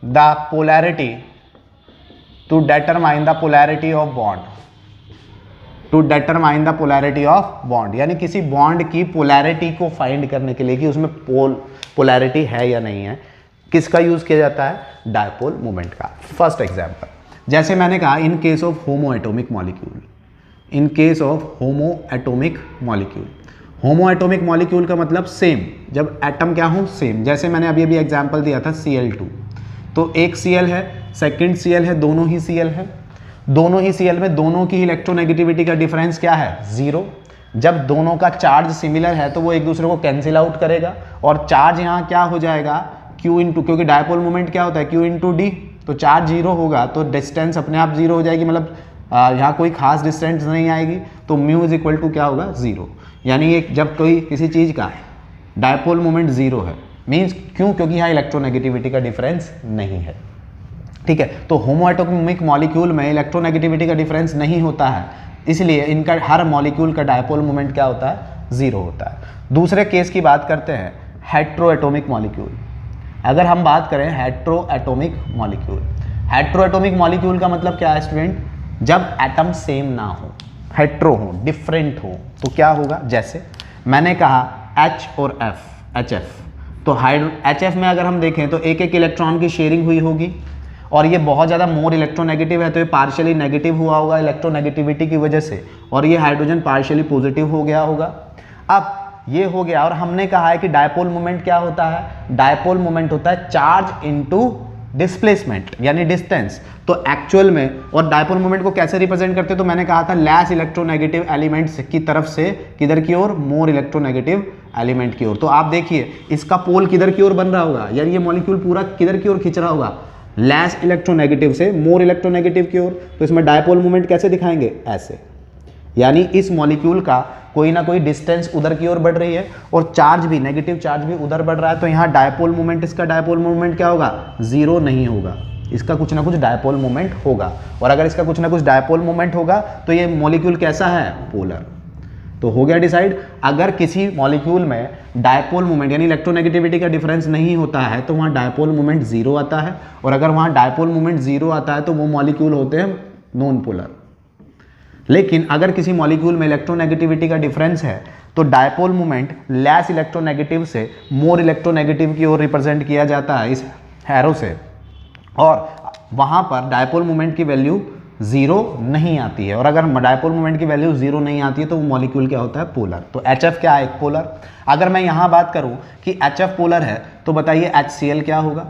the polarity, to determine the polarity of bond, to determine the polarity of bond, यानी किसी बॉन्ड की पोलैरिटी को फाइंड करने के लिए कि उसमें पोलैरिटी है या नहीं है, किसका यूज किया जाता है, डायपोल मोमेंट का। फर्स्ट एग्जांपल, जैसे मैंने कहा in case of homo atomic molecule, in case of homo atomic molecule, homo atomic molecule का मतलब सेम, जब एटम क्या हो सेम, जैसे मैंने अभी एग्जांपल दिया था Cl2, तो एक Cl है, सेकंड Cl है, दोनों ही Cl है, दोनों ही Cl में दोनों की इलेक्ट्रोनेगेटिविटी का डिफरेंस क्या है, 0। जब दोनों का चार्ज सिमिलर है तो वो एक दूसरे को कैंसिल आउट करेगा, और चार्ज यहाँ क्या हो जाएगा, Q इंटू, क्योंकि डायपोल मोमेंट क्या होता है, Q इंटू डी, तो चार्ज 0 होगा तो डिस्टेंस अपने आप 0 हो जाएगी, मतलब यहाँ कोई खास डिस्टेंस नहीं आएगी, तो म्यू इज इक्वल टू क्या होगा, 0। यानी एक जब कोई किसी चीज़ का डायपोल मोमेंट 0 है, मीन्स क्यों, क्योंकि यहाँ इलेक्ट्रोनेगेटिविटी का डिफरेंस नहीं है, ठीक है। तो होमो एटॉमिक मॉलिक्यूल में इलेक्ट्रोनेगेटिविटी का डिफरेंस नहीं होता है, इसलिए इनका हर मॉलिक्यूल का डायपोल मोमेंट क्या होता है, 0 होता है। दूसरे केस की बात करते हैं हेट्रो एटॉमिक मॉलिक्यूल। अगर हम बात करें hetero atomic molecule, hetero atomic molecule का मतलब क्या है स्टूडेंट, जब एटम सेम ना हो, हेट्रो हो, डिफरेंट हो, तो क्या होगा, जैसे मैंने कहा H और F, HF, तो HF में अगर हम देखें तो एक एक इलेक्ट्रॉन की शेयरिंग हुई होगी, और ये बहुत ज़्यादा मोर इलेक्ट्रोनेगेटिव है, तो ये पार्शियली नेगेटिव हुआ होगा इलेक्ट्रोनेगेटिविटी की वजह से, और ये हाइड्रोजन पार्शियली पॉजिटिव हो गया होगा। अब ये हो गया, और हमने कहा है कि डायपोल मोमेंट क्या होता है, डायपोल मोमेंट होता है चार्ज इनटू डिस्प्लेसमेंट यानी डिस्टेंस। तो एक्चुअल में, और डायपोल मोमेंट को कैसे रिप्रेजेंट करते हैं, तो मैंने कहा था लेस इलेक्ट्रोनेगेटिव एलिमेंट्स की तरफ से किधर की ओर, मोर इलेक्ट्रोनेगेटिव एलिमेंट की ओर। तो आप देखिए इसका पोल किधर की ओर बन रहा होगा, यानी ये मॉलिक्यूल पूरा किधर की ओर खींच रहा होगा, लेस इलेक्ट्रोनेगेटिव से मोर इलेक्ट्रोनेगेटिव की ओर। तो इसमें डायपोल मोमेंट कैसे दिखाएंगे, ऐसे, यानी इस मॉलिक्यूल का कोई ना कोई डिस्टेंस उधर की ओर बढ़ रही है और चार्ज भी, नेगेटिव चार्ज भी उधर बढ़ रहा है। तो यहाँ डायपोल मोमेंट, इसका डायपोल मोमेंट क्या होगा, जीरो नहीं होगा, इसका कुछ ना कुछ डायपोल मोमेंट होगा। और अगर इसका कुछ ना कुछ डायपोल मोमेंट होगा तो ये मॉलिक्यूल कैसा है, पोलर। तो हो गया डिसाइड। अगर किसी मॉलिक्यूल में डायपोल मोमेंट यानी इलेक्ट्रोनेगेटिविटी का डिफरेंस नहीं होता है तो वहाँ डायपोल मोमेंट जीरो आता है, और अगर वहाँ डायपोल मोमेंट जीरो आता है तो वो मॉलिक्यूल होते हैं नॉन पोलर। लेकिन अगर किसी मॉलिक्यूल में इलेक्ट्रोनेगेटिविटी का डिफरेंस है तो डायपोल मोमेंट लेस इलेक्ट्रोनेगेटिव से मोर इलेक्ट्रोनेगेटिव की ओर रिप्रेजेंट किया जाता है इस एरो से, और वहाँ पर डायपोल मोमेंट की वैल्यू जीरो नहीं आती है। और अगर डायपोल मोमेंट की वैल्यू जीरो नहीं आती है तो वो मॉलिक्यूल क्या होता है, पोलर। तो HF क्या है, एक पोलर। अगर मैं यहाँ बात करूँ कि HF पोलर है तो बताइए HCl क्या होगा।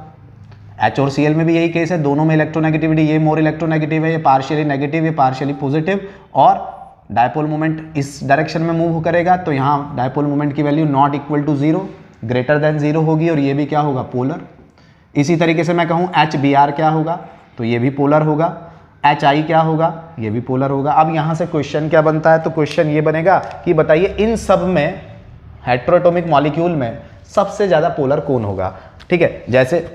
H और Cl में भी यही केस है, दोनों में इलेक्ट्रोनेगेटिविटी, ये मोर इलेक्ट्रोनेगेटिव है, ये पार्शियली नेगेटिव, ये पार्शियली पॉजिटिव, और डायपोल मोमेंट इस डायरेक्शन में मूव करेगा तो यहाँ डायपोल मोमेंट की value not equal to zero, greater than zero होगी, और ये भी क्या होगा, पोलर। इसी तरीके से मैं कहूँ HBr क्या होगा, तो ये भी पोलर होगा। HI क्या होगा, ये भी पोलर होगा। अब यहाँ से क्वेश्चन क्या बनता है, तो क्वेश्चन ये बनेगा कि बताइए इन सब में, हेटेरोटॉमिक मॉलिक्यूल में सबसे ज़्यादा पोलर कौन होगा। ठीक है, जैसे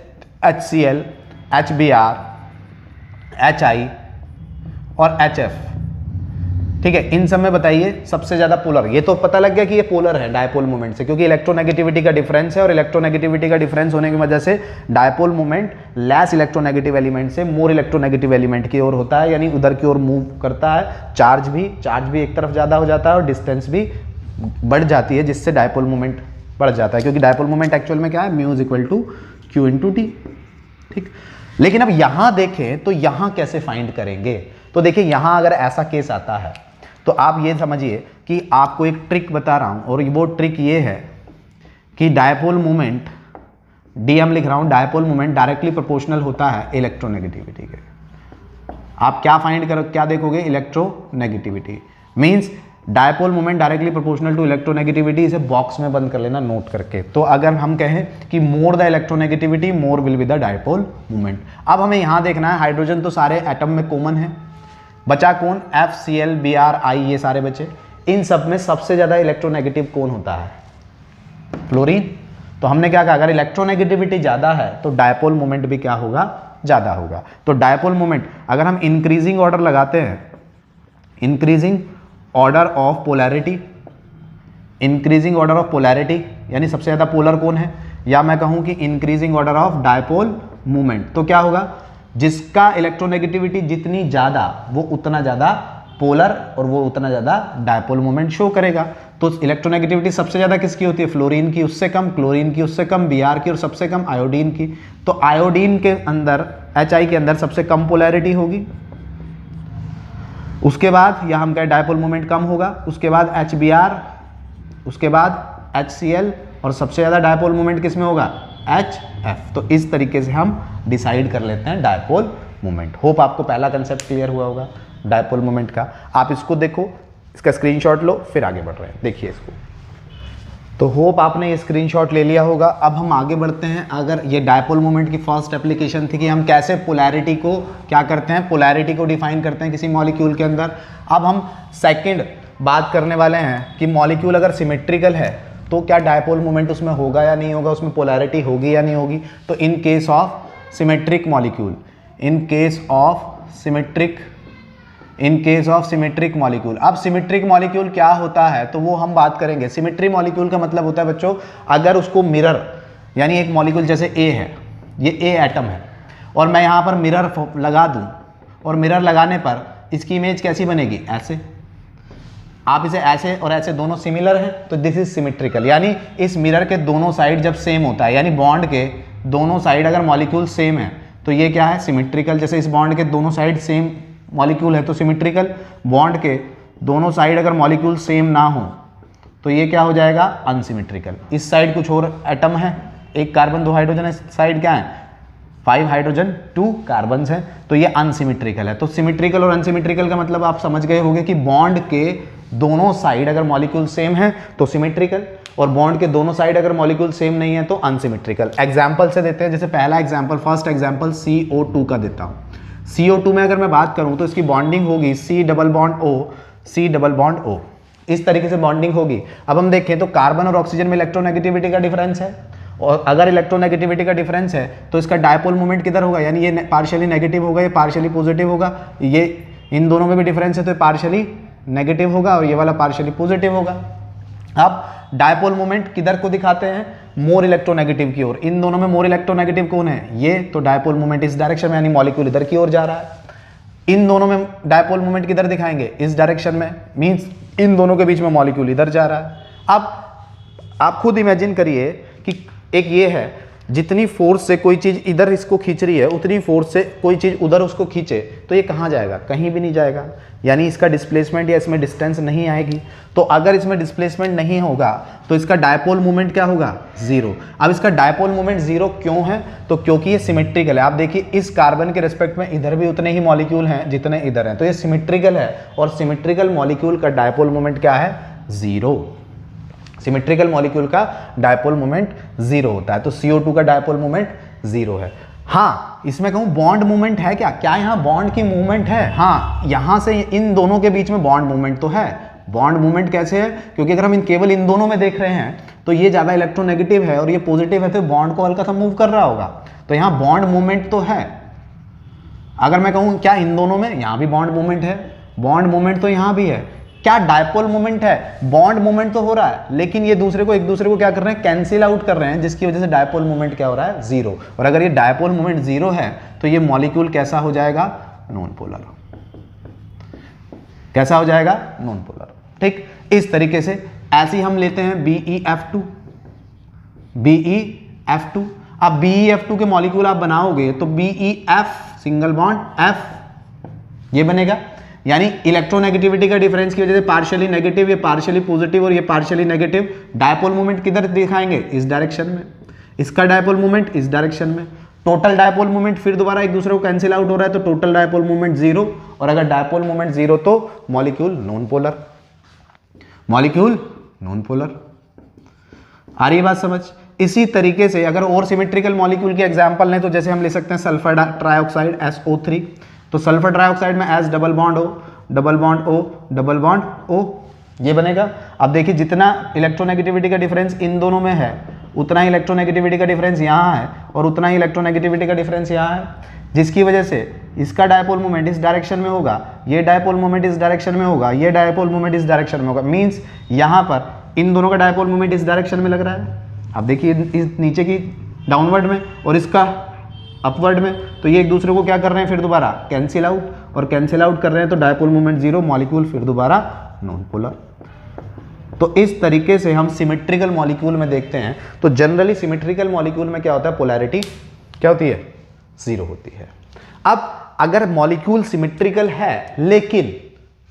HCl, HBr, HI और HF, ठीक है, इन सब में बताइए सबसे ज़्यादा पोलर। ये तो पता लग गया कि ये पोलर है डायपोल मोमेंट से, क्योंकि इलेक्ट्रोनेगेटिविटी का डिफरेंस है, और इलेक्ट्रोनेगेटिविटी का डिफरेंस होने की वजह से dipole moment less electronegative element से मोर इलेक्ट्रोनेगेटिव एलिमेंट की ओर होता है, यानी उधर की ओर मूव करता है। चार्ज भी एक तरफ ज़्यादा हो जाता है और डिस्टेंस भी बढ़ जाती है, जिससे डायपोल मोमेंट बढ़ जाता है, क्योंकि डायपोल मोमेंट एक्चुअल में क्या है, mu is equal to Q into t. ठीक, लेकिन अब यहाँ देखें तो यहाँ कैसे फाइंड करेंगे। तो देखिए यहाँ अगर ऐसा केस आता है तो आप ये समझिए कि आपको एक ट्रिक बता रहा हूं, और वो ट्रिक ये है कि डायपोल मोमेंट, हम लिख रहा हूं, डायपोल मोमेंट डायरेक्टली प्रोपोर्शनल होता है इलेक्ट्रोनेगेटिविटी के। आप क्या फाइंड करो, क्या देखोगे, electronegativity means dipole moment directly proportional to electronegativity. इसे बॉक्स में बंद कर लेना नोट करके। तो अगर हम कहें कि more the electronegativity more will be the dipole moment. अब हमें यहां देखना है, हाइड्रोजन तो सारे एटम में कॉमन है, बचा कौन, FCl, Br, I, ये सारे बचे। इन सब में सबसे ज्यादा इलेक्ट्रोनेगेटिव कौन होता है, फ्लोरीन। तो हमने क्या कहा, अगर इलेक्ट्रोनेगेटिविटी ज्यादा है तो डायपोल मोमेंट भी क्या होगा, ज्यादा होगा। तो डायपोल मोमेंट अगर हम इंक्रीजिंग ऑर्डर लगाते हैं, increasing order of polarity, increasing order of polarity यानी सबसे ज्यादा पोलर कौन है, या मैं कहूं कि increasing order of dipole moment, तो क्या होगा, जिसका इलेक्ट्रोनेगेटिविटी जितनी ज्यादा वो उतना ज्यादा पोलर और वो उतना ज्यादा डायपोल मोमेंट शो करेगा। तो इलेक्ट्रोनेगेटिविटी सबसे ज्यादा किसकी होती है, फ्लोरीन की, उससे कम क्लोरीन की, उससे कम Br की, और सबसे कम आयोडीन की। तो आयोडीन के अंदर, HI के अंदर सबसे कम पोलैरिटी होगी। उसके बाद या हम कहें डायपोल मोमेंट कम होगा, उसके बाद HBr, उसके बाद HCl, और सबसे ज्यादा डायपोल मोमेंट किस में होगा, HF। तो इस तरीके से हम डिसाइड कर लेते हैं डायपोल मोमेंट। होप आपको पहला कंसेप्ट क्लियर हुआ होगा डायपोल मोमेंट का। आप इसको देखो, इसका स्क्रीनशॉट लो, फिर आगे बढ़ रहे हैं, देखिए इसको। तो होप आपने ये स्क्रीनशॉट ले लिया होगा। अब हम आगे बढ़ते हैं। अगर ये डायपोल मोमेंट की फर्स्ट एप्लीकेशन थी कि हम कैसे पोलैरिटी को क्या करते हैं, पोलैरिटी को डिफाइन करते हैं किसी मॉलिक्यूल के अंदर। अब हम सेकंड बात करने वाले हैं कि मॉलिक्यूल अगर सिमेट्रिकल है तो क्या डायपोल मोमेंट उसमें होगा या नहीं होगा, उसमें पोलैरिटी होगी या नहीं होगी। तो in case of symmetric molecule, in case of symmetric molecule. अब सिमेट्रिक मॉलिक्यूल क्या होता है तो वो हम बात करेंगे। सिमेट्री मॉलिक्यूल का मतलब होता है बच्चों, अगर उसको मिरर, यानी एक मॉलिक्यूल जैसे A है, ये A एटम है, और मैं यहाँ पर मिरर लगा दूँ, और मिरर लगाने पर इसकी इमेज कैसी बनेगी, ऐसे। आप इसे ऐसे और ऐसे दोनों सिमिलर है तो दिस इज सिमेट्रिकल, यानी इस मिरर के दोनों साइड जब सेम होता है, यानी बॉन्ड के दोनों साइड अगर मॉलिक्यूल सेम है तो ये क्या है, सिमेट्रिकल। जैसे इस बॉन्ड के दोनों साइड सेम मॉलिक्यूल है तो सिमेट्रिकल। बॉन्ड के दोनों साइड अगर मॉलिक्यूल सेम ना हो तो ये क्या हो जाएगा, अनसिमेट्रिकल। इस साइड कुछ और एटम है, एक कार्बन 2 हाइड्रोजन है, इस साइड क्या है 5 हाइड्रोजन 2 कार्बन है, तो ये अनसिमेट्रिकल है। तो सिमेट्रिकल और अनसिमेट्रिकल का मतलब आप समझ गए होंगे कि बॉन्ड के दोनों साइड अगर मॉलिक्यूल सेम है तो सिमेट्रिकल, और बॉन्ड के दोनों साइड अगर मॉलिक्यूल सेम नहीं है तो अनसिमेट्रिकल। एग्जाम्पल से देते हैं, जैसे पहला एग्जाम्पल, फर्स्ट एग्जाम्पल CO2 का देता हूँ। CO2 में अगर मैं बात करूँ तो इसकी बॉन्डिंग होगी C double bond O, C double bond O, इस तरीके से बॉन्डिंग होगी। अब हम देखें तो कार्बन और ऑक्सीजन में इलेक्ट्रोनेगेटिविटी का डिफरेंस है, और अगर इलेक्ट्रोनेगेटिविटी का डिफरेंस है तो इसका डायपोल मोमेंट किधर होगा, यानी ये पार्शियली नेगेटिव होगा, ये पार्शियली पॉजिटिव होगा। ये इन दोनों में भी डिफरेंस है तो पार्शियली नेगेटिव होगा और ये वाला पार्शियली पॉजिटिव होगा। अब डायपोल मोमेंट किधर को दिखाते हैं, मोर इलेक्ट्रोनेगेटिव की ओर। इन दोनों में मोर इलेक्ट्रोनेगेटिव कौन है, ये, तो डायपोल मोमेंट इस डायरेक्शन में, यानी मॉलिक्यूल इधर की ओर जा रहा है। इन दोनों में डायपोल मोमेंट किधर दिखाएंगे, इस डायरेक्शन में, मींस इन दोनों के बीच में मॉलिक्यूल इधर जा रहा है। अब आप खुद इमेजिन करिए कि एक ये है, जितनी फोर्स से कोई चीज़ इधर इसको खींच रही है उतनी फोर्स से कोई चीज़ उधर उसको खींचे तो ये कहाँ जाएगा, कहीं भी नहीं जाएगा, यानी इसका डिस्प्लेसमेंट या इसमें डिस्टेंस नहीं आएगी। तो अगर इसमें डिस्प्लेसमेंट नहीं होगा तो इसका डायपोल मोमेंट क्या होगा, जीरो। अब इसका डायपोल मोमेंट जीरो क्यों है, तो क्योंकि ये सिमेट्रिकल है। आप देखिए इस कार्बन के रिस्पेक्ट में इधर भी उतने ही मॉलिक्यूल हैं जितने इधर हैं, तो ये सिमेट्रिकल है, और सिमेट्रिकल मॉलिक्यूल का डायपोल मोमेंट क्या है, जीरो। सिमेट्रिकल मॉलिक्यूल का डायपोल मोमेंट जीरो होता है, तो CO2 का डायपोल मोमेंट जीरो है। हाँ, इसमें कहूँ बॉन्ड मूवमेंट है क्या, क्या यहाँ बॉन्ड की मूवमेंट है, हाँ, यहाँ से इन दोनों के बीच में बॉन्ड मूवमेंट तो है। बॉन्ड मूवमेंट कैसे है, क्योंकि अगर हम केवल इन दोनों में देख रहे हैं तो ये ज़्यादा इलेक्ट्रोनेगेटिव है और ये पॉजिटिव है, तो बॉन्ड को हल्का सा मूव कर रहा होगा, तो यहाँ बॉन्ड मूवमेंट तो है। अगर मैं कहूँ क्या इन दोनों में, यहाँ भी बॉन्ड मूवमेंट है, बॉन्ड मूवमेंट तो यहाँ भी है। क्या डायपोल मोमेंट है, बॉन्ड मोमेंट तो हो रहा है, लेकिन ये एक दूसरे को क्या कर रहे हैं, कैंसिल आउट कर रहे हैं, जिसकी वजह से डायपोल मोमेंट क्या हो रहा है, जीरो। और अगर ये डायपोल मोमेंट जीरो है तो ये मॉलिक्यूल कैसा हो जाएगा, नॉन पोलर। कैसा हो जाएगा, नॉन पोलर। ठीक, इस तरीके से ऐसे ही हम लेते हैं BeF2। BeF2, अब BeF2 के मॉलिक्यूल आप बनाओगे तो BeF सिंगल बॉन्ड F ये बनेगा, यानी इलेक्ट्रोनेगेटिविटी का डिफरेंस की वजह से पार्शियली नेगेटिव, ये पार्शियली पॉजिटिव और ये पार्शियली नेगेटिव। डायपोल मोमेंट किधर दिखाएंगे, इस डायरेक्शन में, इसका डायपोल मोमेंट इस डायरेक्शन में। टोटल डायपोल मोमेंट फिर दोबारा एक दूसरे को कैंसिल आउट हो रहा है, तो टोटल डायपोल मोमेंट जीरो, और अगर डायपोल मोमेंट जीरो तो molecule non polar. Molecule non polar, आ रही है बात समझ। इसी तरीके से अगर और सिमेट्रिकल मॉलिक्यूल के एग्जांपल लें तो जैसे हम ले सकते हैं सल्फर ट्राइऑक्साइड SO3। तो सल्फर ट्राइऑक्साइड में S double bond O double bond O double bond O ये बनेगा। अब देखिए जितना इलेक्ट्रोनेगेटिविटी का डिफरेंस इन दोनों में है उतना ही इलेक्ट्रोनेगेटिविटी का डिफरेंस यहाँ है और उतना ही इलेक्ट्रोनेगेटिविटी का डिफरेंस यहाँ है, जिसकी वजह से इसका डायपोल मोमेंट इस डायरेक्शन में होगा, ये डायपोल मोमेंट इस डायरेक्शन में होगा, ये डायपोल मोमेंट इस डायरेक्शन में होगा। मीन्स यहाँ पर इन दोनों का डायपोल मोमेंट इस डायरेक्शन में लग रहा है। अब देखिए इस नीचे की डाउनवर्ड में और इसका अपवर्ड में, तो ये एक दूसरे को क्या कर रहे हैं, फिर दोबारा कैंसिल आउट, और कैंसिल आउट कर रहे हैं तो डायपोल मोमेंट जीरो, मॉलिक्यूल फिर दोबारा नॉन पोलर। तो इस तरीके से हम सिमेट्रिकल मॉलिक्यूल में देखते हैं। तो जनरली सिमेट्रिकल मॉलिक्यूल में क्या होता है, पोलैरिटी क्या होती है, जीरो होती है। अब अगर मॉलिक्यूल सिमेट्रिकल है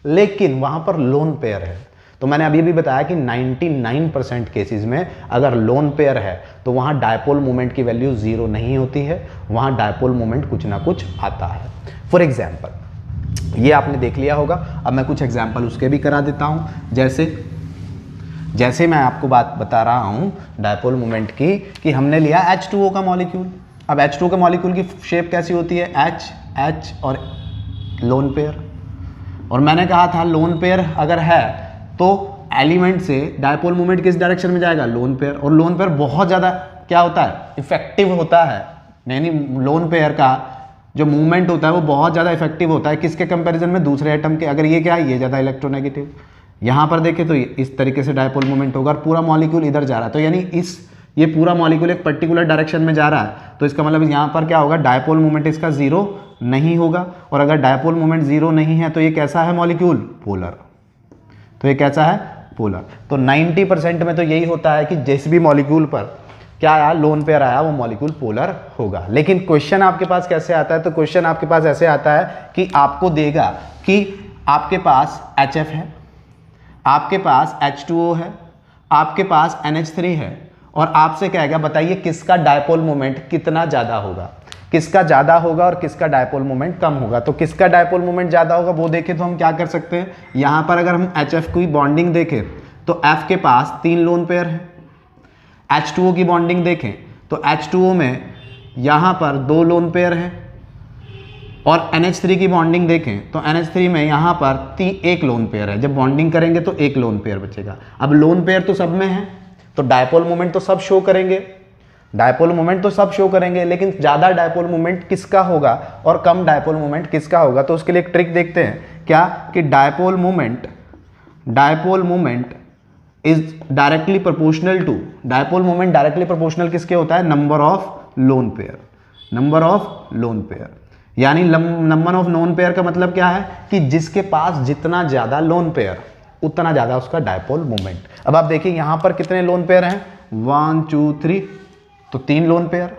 लेकिन वहां पर लोन पेयर है, तो मैंने अभी भी बताया कि 99% केसेस में अगर लोन पेयर है तो वहां डायपोल मोमेंट की वैल्यू जीरो नहीं होती है, वहां डायपोल मोमेंट कुछ ना कुछ आता है। फॉर एग्जाम्पल ये आपने देख लिया होगा, अब मैं कुछ एग्जाम्पल उसके भी करा देता हूं। जैसे मैं आपको बात बता रहा हूं डायपोल मोमेंट की, कि हमने लिया H2O का मॉलिक्यूल। अब H2O के मॉलिक्यूल की शेप कैसी होती है, H और लोन पेयर, और मैंने कहा था लोन पेयर अगर है तो एलिमेंट से डायपोल मोमेंट किस डायरेक्शन में जाएगा, लोन पेयर। और लोन पेयर बहुत ज़्यादा क्या होता है, इफेक्टिव होता है, यानी लोन पेयर का जो मूवमेंट होता है वो बहुत ज़्यादा इफेक्टिव होता है किसके कंपैरिजन में, दूसरे एटम के। अगर ये क्या है, ये ज़्यादा इलेक्ट्रोनेगेटिव, यहाँ पर देखें तो इस तरीके से डायपोल मोमेंट होगा और पूरा मॉलिक्यूल इधर जा रहा है, तो यानी ये पूरा मॉलिक्यूल एक पर्टिकुलर डायरेक्शन में जा रहा है, तो इसका मतलब यहाँ पर क्या होगा, डायपोल मोमेंट इसका जीरो नहीं होगा। और अगर डायपोल मोमेंट जीरो नहीं है तो ये कैसा है मॉलिक्यूल, पोलर। तो ये कैसा है, पोलर। तो 90% में तो यही होता है कि जिस भी मॉलिक्यूल पर क्या आया, लोन पेयर आया, वो मॉलिक्यूल पोलर होगा। लेकिन क्वेश्चन आपके पास कैसे आता है, तो क्वेश्चन आपके पास ऐसे आता है कि आपको देगा कि आपके पास HF है, आपके पास H2O है, आपके पास NH3 है, और आपसे कहेगा बताइए किसका डायपोल मोमेंट कितना ज़्यादा होगा, किसका ज़्यादा होगा और किसका डायपोल मोमेंट कम होगा। तो किसका डायपोल मोमेंट ज़्यादा होगा वो देखें तो हम क्या कर सकते हैं, यहाँ पर अगर हम HF की बॉन्डिंग देखें तो F के पास 3 लोन पेयर है। H2O की बॉन्डिंग देखें तो H2O में यहाँ पर 2 लोन पेयर है, और NH3 की बॉन्डिंग देखें तो NH3 में यहाँ पर 1 लोन पेयर है। जब बॉन्डिंग करेंगे तो 1 लोन पेयर बचेगा। अब लोन पेयर तो सब में है तो डायपोल मोमेंट तो सब शो करेंगे, डायपोल मोमेंट तो सब शो करेंगे, लेकिन ज़्यादा डायपोल मोमेंट किसका होगा और कम डायपोल मोमेंट किसका होगा। तो उसके लिए एक ट्रिक देखते हैं क्या, कि dipole moment is directly proportional to, dipole moment directly proportional किसके होता है, number of lone pair, number of lone pair. यानी नंबर ऑफ लोन पेयर का मतलब क्या है कि जिसके पास जितना ज़्यादा लोन पेयर उतना ज़्यादा उसका डायपोल मोमेंट। अब आप देखिए यहाँ पर कितने लोन पेयर हैं, 1 2 3, तो 3 लोन पेयर,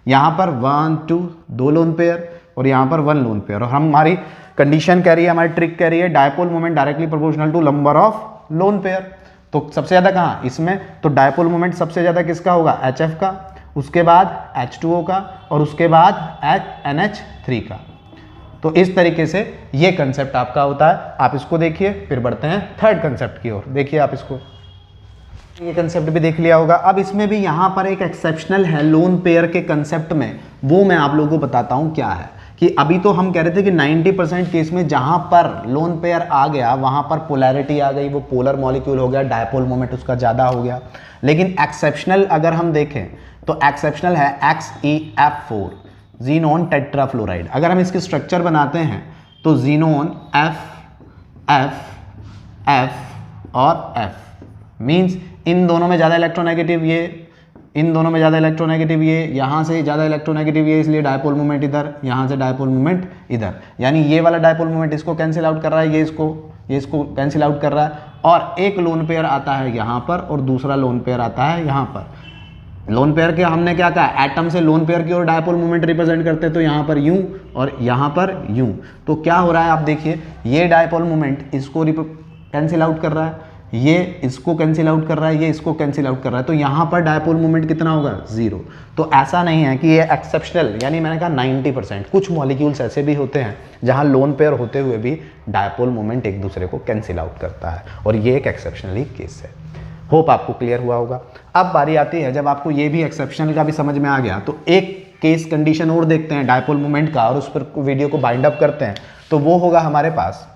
यहाँ पर 1 2 2 लोन पेयर, और यहाँ पर 1 लोन पेयर। और हमारी कंडीशन कह रही है, हमारी ट्रिक कह रही है dipole moment directly proportional to number of lone pair. तो सबसे ज़्यादा कहाँ, इसमें, तो डायपोल मोमेंट सबसे ज़्यादा किसका होगा, HF का, उसके बाद H2O का, और उसके बाद NH3 का। तो इस तरीके से ये कंसेप्ट आपका होता है। आप इसको देखिए, फिर बढ़ते हैं थर्ड कंसेप्ट की ओर। देखिए आप इसको, ये कंसेप्ट भी देख लिया होगा। अब इसमें भी यहाँ पर एक एक्सेप्शनल है लोन पेयर के कंसेप्ट में, वो मैं आप लोगों को बताता हूँ क्या है। कि अभी तो हम कह रहे थे कि 90% केस में जहाँ पर लोन पेयर आ गया वहाँ पर पोलैरिटी आ गई, वो पोलर मॉलिक्यूल हो गया, डायपोल मोमेंट उसका ज़्यादा हो गया। लेकिन एक्सेप्शनल अगर हम देखें तो एक्सेप्शनल है XeF4 ज़ीनोन टेट्राफ्लोराइड। अगर हम इसकी स्ट्रक्चर बनाते हैं तो ज़ीनोन F और F मीन्स इन दोनों में ज़्यादा इलेक्ट्रोनेगेटिव ये, इन दोनों में ज़्यादा इलेक्ट्रोनेगेटिव ये, यहाँ से ज़्यादा इलेक्ट्रोनेगेटिव ये, इसलिए डायपोल मोमेंट इधर, यहाँ से डायपोल मोमेंट इधर। यानी ये वाला डायपोल मोमेंट इसको कैंसिल आउट कर रहा है, ये इसको कैंसिल आउट कर रहा है। और एक लोन पेयर आता है यहाँ पर और दूसरा लोन पेयर आता है यहाँ पर। लोन पेयर के हमने क्या कहा, एटम से लोन पेयर की ओर डायपोल मोमेंट रिप्रेजेंट करते हैं, तो यहाँ पर यूँ और यहाँ पर यूँ। तो क्या हो रहा है आप देखिए, ये डायपोल मोमेंट इसको कैंसिल आउट कर रहा है, ये इसको कैंसिल आउट कर रहा है, ये इसको कैंसिल आउट कर रहा है, तो यहाँ पर डायपोल मोमेंट कितना होगा, 0। तो ऐसा नहीं है कि ये एक्सेप्शनल, यानी मैंने कहा 90%, कुछ मॉलिक्यूल्स ऐसे भी होते हैं जहाँ लोन पेयर होते हुए भी डायपोल मोमेंट एक दूसरे को कैंसिल आउट करता है, और ये एक एक्सेप्शनली केस है। होप आपको क्लियर हुआ होगा। अब बारी आती है, जब आपको ये भी एक्सेप्शनल का भी समझ में आ गया, तो एक केस कंडीशन और देखते हैं डायपोल मोमेंट का, और उस पर वीडियो को बाइंड अप करते हैं। तो वो होगा हमारे पास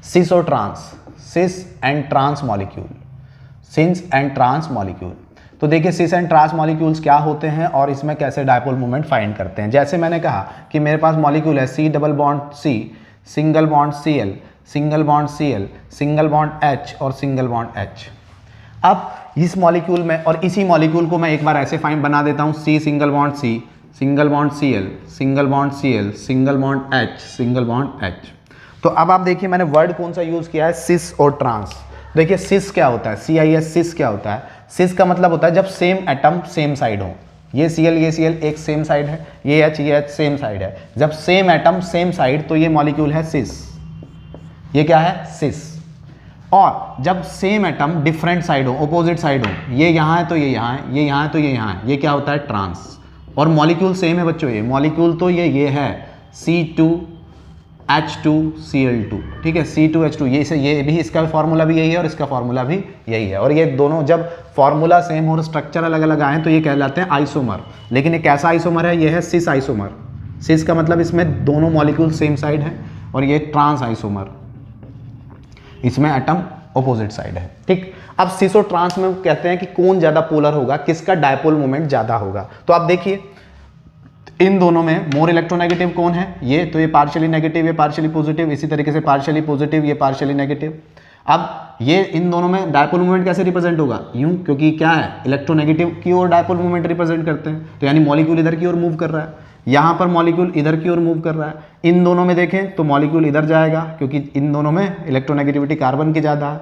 सिस और trans, cis and trans molecule, cis and trans molecule. तो देखिए सिस एंड ट्रांस मॉलिक्यूल्स क्या होते हैं और इसमें कैसे डायपोल मोमेंट फाइंड करते हैं। जैसे मैंने कहा कि मेरे पास मॉलिक्यूल है C double bond C, single bond Cl, single bond Cl, single bond H और सिंगल बॉन्ड H। अब इस मॉलिक्यूल में और इसी मॉलिक्यूल को मैं एक बार ऐसे फाइंड बना देता हूँ, C single bond C, single bond Cl, single bond Cl, single bond H, single bond H। तो अब आप देखिए मैंने वर्ड कौन सा यूज़ किया है, सिस और ट्रांस। देखिए सिस क्या होता है, CIS, सिस क्या होता है, सिस का मतलब होता है जब सेम एटम सेम साइड हो। ये Cl एक सेम साइड है, ये H सेम साइड है। जब सेम एटम सेम साइड तो ये मॉलिक्यूल है सिस, ये क्या है, सिस। और जब सेम एटम डिफरेंट साइड हो, अपोजिट साइड हो, ये यहाँ है तो ये यहाँ है, ये यहाँ है तो ये यहाँ है, ये क्या होता है, ट्रांस। और मॉलिक्यूल सेम है बच्चों, ये मॉलिक्यूल तो ये है C2H2Cl2, ठीक है, C2H2, ये भी, इसका फार्मूला भी यही है और इसका फार्मूला भी यही है। और ये दोनों जब फार्मूला सेम हो और स्ट्रक्चर अलग अलग आए तो ये कहलाते हैं आइसोमर। लेकिन ये कैसा आइसोमर है, ये है सिस आइसोमर। सिस का मतलब इसमें दोनों मॉलिक्यूल सेम साइड है, और ये ट्रांस आइसोमर, इसमें एटम अपोजिट साइड है, ठीक। अब सिस और ट्रांस में कहते हैं कि कौन ज़्यादा पोलर होगा, किसका डायपोल मोमेंट ज़्यादा होगा। तो आप देखिए इन दोनों में मोर इलेक्ट्रोनेगेटिव कौन है, ये, तो ये पार्शियली नेगेटिव, ये पार्शियली पॉजिटिव, इसी तरीके से पार्शियली पॉजिटिव, ये पार्शियली नेगेटिव। अब ये इन दोनों में डायपोल मोमेंट कैसे रिप्रेजेंट होगा, यूं, क्योंकि क्या है, इलेक्ट्रोनेगेटिव की ओर डायपोल मोमेंट रिप्रेजेंट करते हैं, तो यानी मॉलिक्यूल इधर की ओर मूव कर रहा है, यहाँ पर मॉलिक्यूल इधर की ओर मूव कर रहा है। इन दोनों में देखें तो मॉलिक्यूल इधर जाएगा क्योंकि इन दोनों में इलेक्ट्रोनेगेटिविटी कार्बन की ज़्यादा है,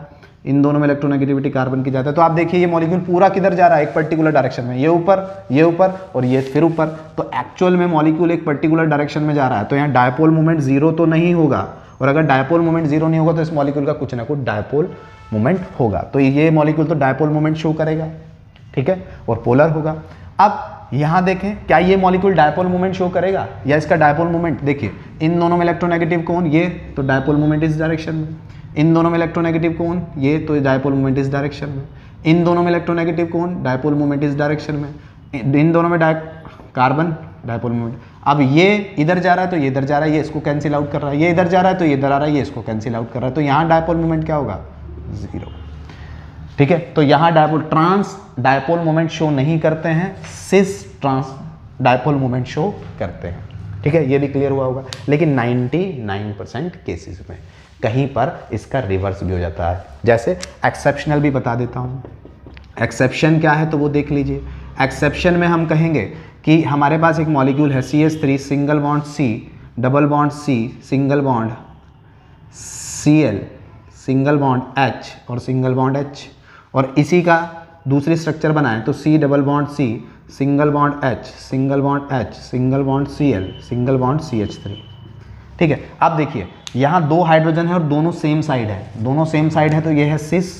इन दोनों में इलेक्ट्रोनेगेटिविटी कार्बन की जाता है। तो आप देखिए ये मॉलिक्यूल पूरा किधर जा रहा है, एक पर्टिकुलर डायरेक्शन में, ये ऊपर और ये फिर ऊपर। तो एक्चुअल में मॉलिक्यूल एक पर्टिकुलर डायरेक्शन में जा रहा है, तो यहाँ डायपोल मोमेंट जीरो तो नहीं होगा, और अगर डायपोल मोमेंट जीरो नहीं होगा तो इस मॉलिक्यूल का कुछ ना कुछ डायपोल मोमेंट होगा। तो ये मॉलिक्यूल तो डायपोल मोमेंट शो करेगा, ठीक है, और पोलर होगा। अब यहां देखें, क्या ये मॉलिक्यूल डायपोल मोमेंट शो करेगा या इसका डायपोल मोमेंट, देखिए इन दोनों में इलेक्ट्रोनेगेटिव कौन, ये, तो डायपोल मोमेंट इस डायरेक्शन में। इन दोनों में इलेक्ट्रोनेगेटिव कौन, ये, तो डायपोल मोमेंट इस डायरेक्शन में। इन दोनों में इलेक्ट्रोनेगेटिव कौन, डायपोल मोमेंट इस डायरेक्शन में। इन दोनों में कार्बन, डायपोल मोमेंट। अब ये इधर जा रहा है तो ये इधर जा रहा है, ये इसको कैंसिल आउट कर रहा है, ये इधर जा रहा है तो ये इधर आ रहा है, ये इसको कैंसिल आउट कर रहा है। तो यहाँ डायपोल मोमेंट क्या होगा, जीरो, ठीक है। तो यहाँ ट्रांस डायपोल मोमेंट शो नहीं करते हैं, cis trans dipole moment show करते हैं, ठीक है। ये भी क्लियर हुआ होगा। लेकिन 99% केसेस में कहीं पर इसका रिवर्स भी हो जाता है। जैसे एक्सेप्शनल भी बता देता हूँ। एक्सेप्शन क्या है तो वो देख लीजिए। एक्सेप्शन में हम कहेंगे कि हमारे पास एक मॉलिक्यूल है CH3 single bond C double bond C single bond Cl single bond H और सिंगल बॉन्ड H, और इसी का दूसरी स्ट्रक्चर बनाएं तो C double bond C single bond H single bond H single bond Cl single bond CH3, ठीक है। अब देखिए यहाँ दो हाइड्रोजन है और दोनों सेम साइड है, दोनों सेम साइड है तो ये है सिस,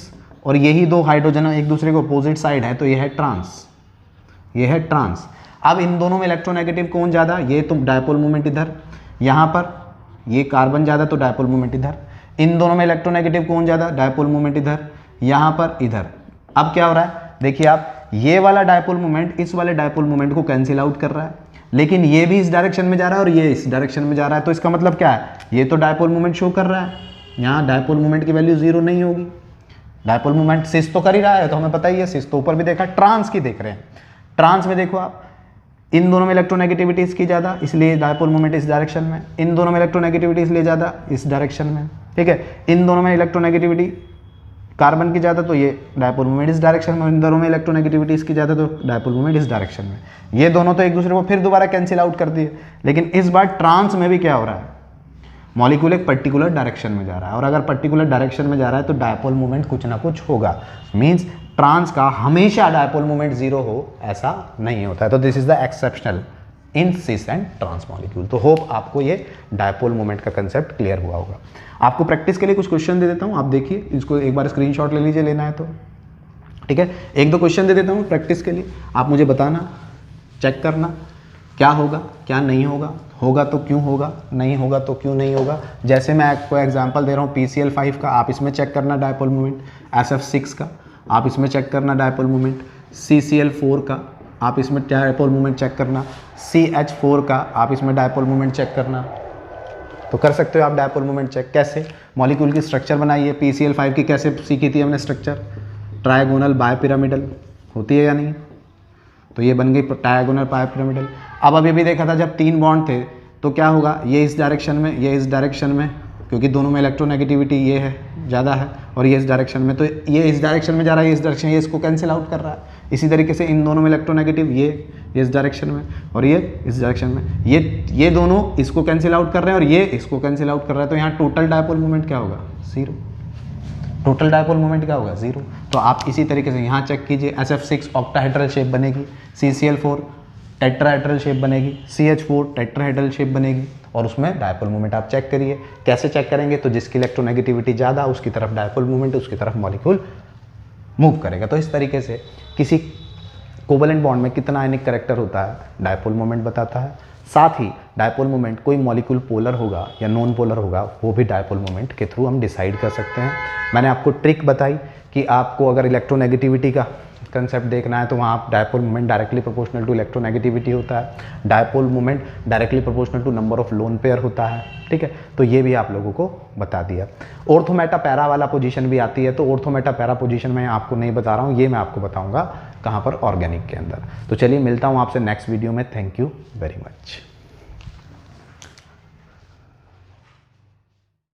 और यही दो हाइड्रोजन एक दूसरे के अपोजिट साइड है तो ये है ट्रांस, ये है ट्रांस। अब इन दोनों में इलेक्ट्रोनेगेटिव कौन ज़्यादा, ये तो डायपोल मोमेंट इधर, यहाँ पर ये कार्बन ज़्यादा तो डायपोल मोमेंट इधर। इन दोनों में इलेक्ट्रोनेगेटिव कौन ज़्यादा, डायपोल मोमेंट इधर, यहाँ पर इधर। अब क्या हो रहा है, देखिए आप, ये वाला डायपोल मोमेंट इस वाले डायपोल मोमेंट को कैंसिल आउट कर रहा है, लेकिन ये भी इस डायरेक्शन में जा रहा है और ये इस डायरेक्शन में जा रहा है। तो इसका मतलब क्या है, ये तो डायपोल मोमेंट शो कर रहा है, यहाँ डायपोल मोमेंट की वैल्यू जीरो नहीं होगी। डायपोल मोमेंट सिस तो कर ही रहा है, तो हमें पता ही है, सिस तो ऊपर भी देखा, ट्रांस की देख रहे हैं। ट्रांस में देखो आप, इन दोनों में इलेक्ट्रोनेगेटिविटी इसकी ज़्यादा, इसलिए डायपोल मोमेंट इस डायरेक्शन में। इन दोनों में इलेक्ट्रोनेगेटिविटी इसलिए ज़्यादा, इस डायरेक्शन में, ठीक है। इन दोनों में इलेक्ट्रोनेगेटिविटी कार्बन की ज़्यादा तो ये डायपोल मोमेंट इस डायरेक्शन में। इन दोनों में इलेक्ट्रोनेगेटिविटी इसकी ज़्यादा तो डायपोल मोमेंट इस डायरेक्शन में। ये दोनों तो एक दूसरे को फिर दोबारा कैंसिल आउट कर दिए। लेकिन इस बार ट्रांस में भी क्या हो रहा है, मॉलिक्यूल एक पर्टिकुलर डायरेक्शन में जा रहा है, और अगर पर्टिकुलर डायरेक्शन में जा रहा है तो डायपोल मोमेंट कुछ ना कुछ होगा। मीन्स ट्रांस का हमेशा डायपोल मोमेंट जीरो हो ऐसा नहीं होता है। तो this is the exceptional in cis and trans molecule. तो होप आपको ये डायपोल मोमेंट का कंसेप्ट क्लियर हुआ होगा। आपको प्रैक्टिस के लिए कुछ क्वेश्चन दे देता हूँ, आप देखिए, इसको एक बार स्क्रीनशॉट ले लीजिए, लेना है तो, ठीक है। एक दो क्वेश्चन दे देता हूँ प्रैक्टिस के लिए, आप मुझे बताना, चेक करना क्या होगा क्या नहीं होगा, होगा तो क्यों होगा, नहीं होगा तो क्यों नहीं होगा। जैसे मैं आपको एग्जांपल दे रहा हूँ PCl5 का, आप इसमें चेक करना डायपोल मोमेंट, SF6 का आप इसमें चेक करना डायपोल मोमेंट, CCl4 का आप इसमें डायपोल मोमेंट चेक करना, CH4 का आप इसमें डायपोल मोमेंट चेक करना। तो कर सकते हो आप डायपोल मोमेंट चेक। कैसे, मॉलिक्यूल की स्ट्रक्चर बनाइए। PCl5 की कैसे सीखी थी हमने स्ट्रक्चर, ट्रायगोनल बायपिरामिडल होती है या नहीं, तो ये बन गई ट्रायगोनल बायपिरामिडल। अब अभी भी देखा था जब तीन बॉन्ड थे तो क्या होगा, ये इस डायरेक्शन में, ये इस डायरेक्शन में, क्योंकि दोनों में इलेक्ट्रोनेगेटिविटी ये है ज़्यादा है, और ये इस डायरेक्शन में, तो ये इस डायरेक्शन में जा रहा है, ये इस डायरेक्शन, ये इसको कैंसिल आउट कर रहा है। इसी तरीके से इन दोनों में इलेक्ट्रोनेगेटिव, ये इस डायरेक्शन में और ये इस डायरेक्शन में, ये दोनों इसको कैंसिल आउट कर रहे हैं और ये इसको कैंसिल आउट कर रहा है। तो यहाँ टोटल डायपोल मोमेंट क्या होगा, जीरो। टोटल डायपोल मोमेंट क्या होगा, जीरो। तो आप इसी तरीके से यहाँ चेक कीजिए, SF6 ऑक्टाहेड्रल शेप बनेगी, CCl4 टेट्राहेड्रल शेप बनेगी, CH4 टेट्राहेड्रल शेप बनेगी, और उसमें डायपोल मोमेंट आप चेक करिए। कैसे चेक करेंगे, तो जिसकी इलेक्ट्रोनेगेटिविटी ज़्यादा उसकी तरफ डायपोल मोमेंट, उसकी तरफ मॉलिक्यूल मूव करेगा। तो इस तरीके से किसी कोवलेंट बॉन्ड में कितना आयनिक कैरेक्टर होता है, डायपोल मोमेंट बताता है। साथ ही डायपोल मोमेंट, कोई मॉलिक्यूल पोलर होगा या नॉन पोलर होगा, वो भी डायपोल मोमेंट के थ्रू हम डिसाइड कर सकते हैं। मैंने आपको ट्रिक बताई कि आपको अगर इलेक्ट्रोनेगेटिविटी का कंसेप्ट देखना है तो वहाँ आप dipole moment directly proportional to electronegativity होता है, dipole moment directly proportional to number of lone pair होता है, ठीक है। तो ये भी आप लोगों को बता दिया। ऑर्थोमेटा पैरा वाला पोजीशन भी आती है, तो ऑर्थोमेटा पैरा पोजीशन मैं आपको नहीं बता रहा हूँ, ये मैं आपको बताऊँगा कहाँ पर, ऑर्गेनिक के अंदर। तो चलिए मिलता हूँ आपसे नेक्स्ट वीडियो में। Thank you very much.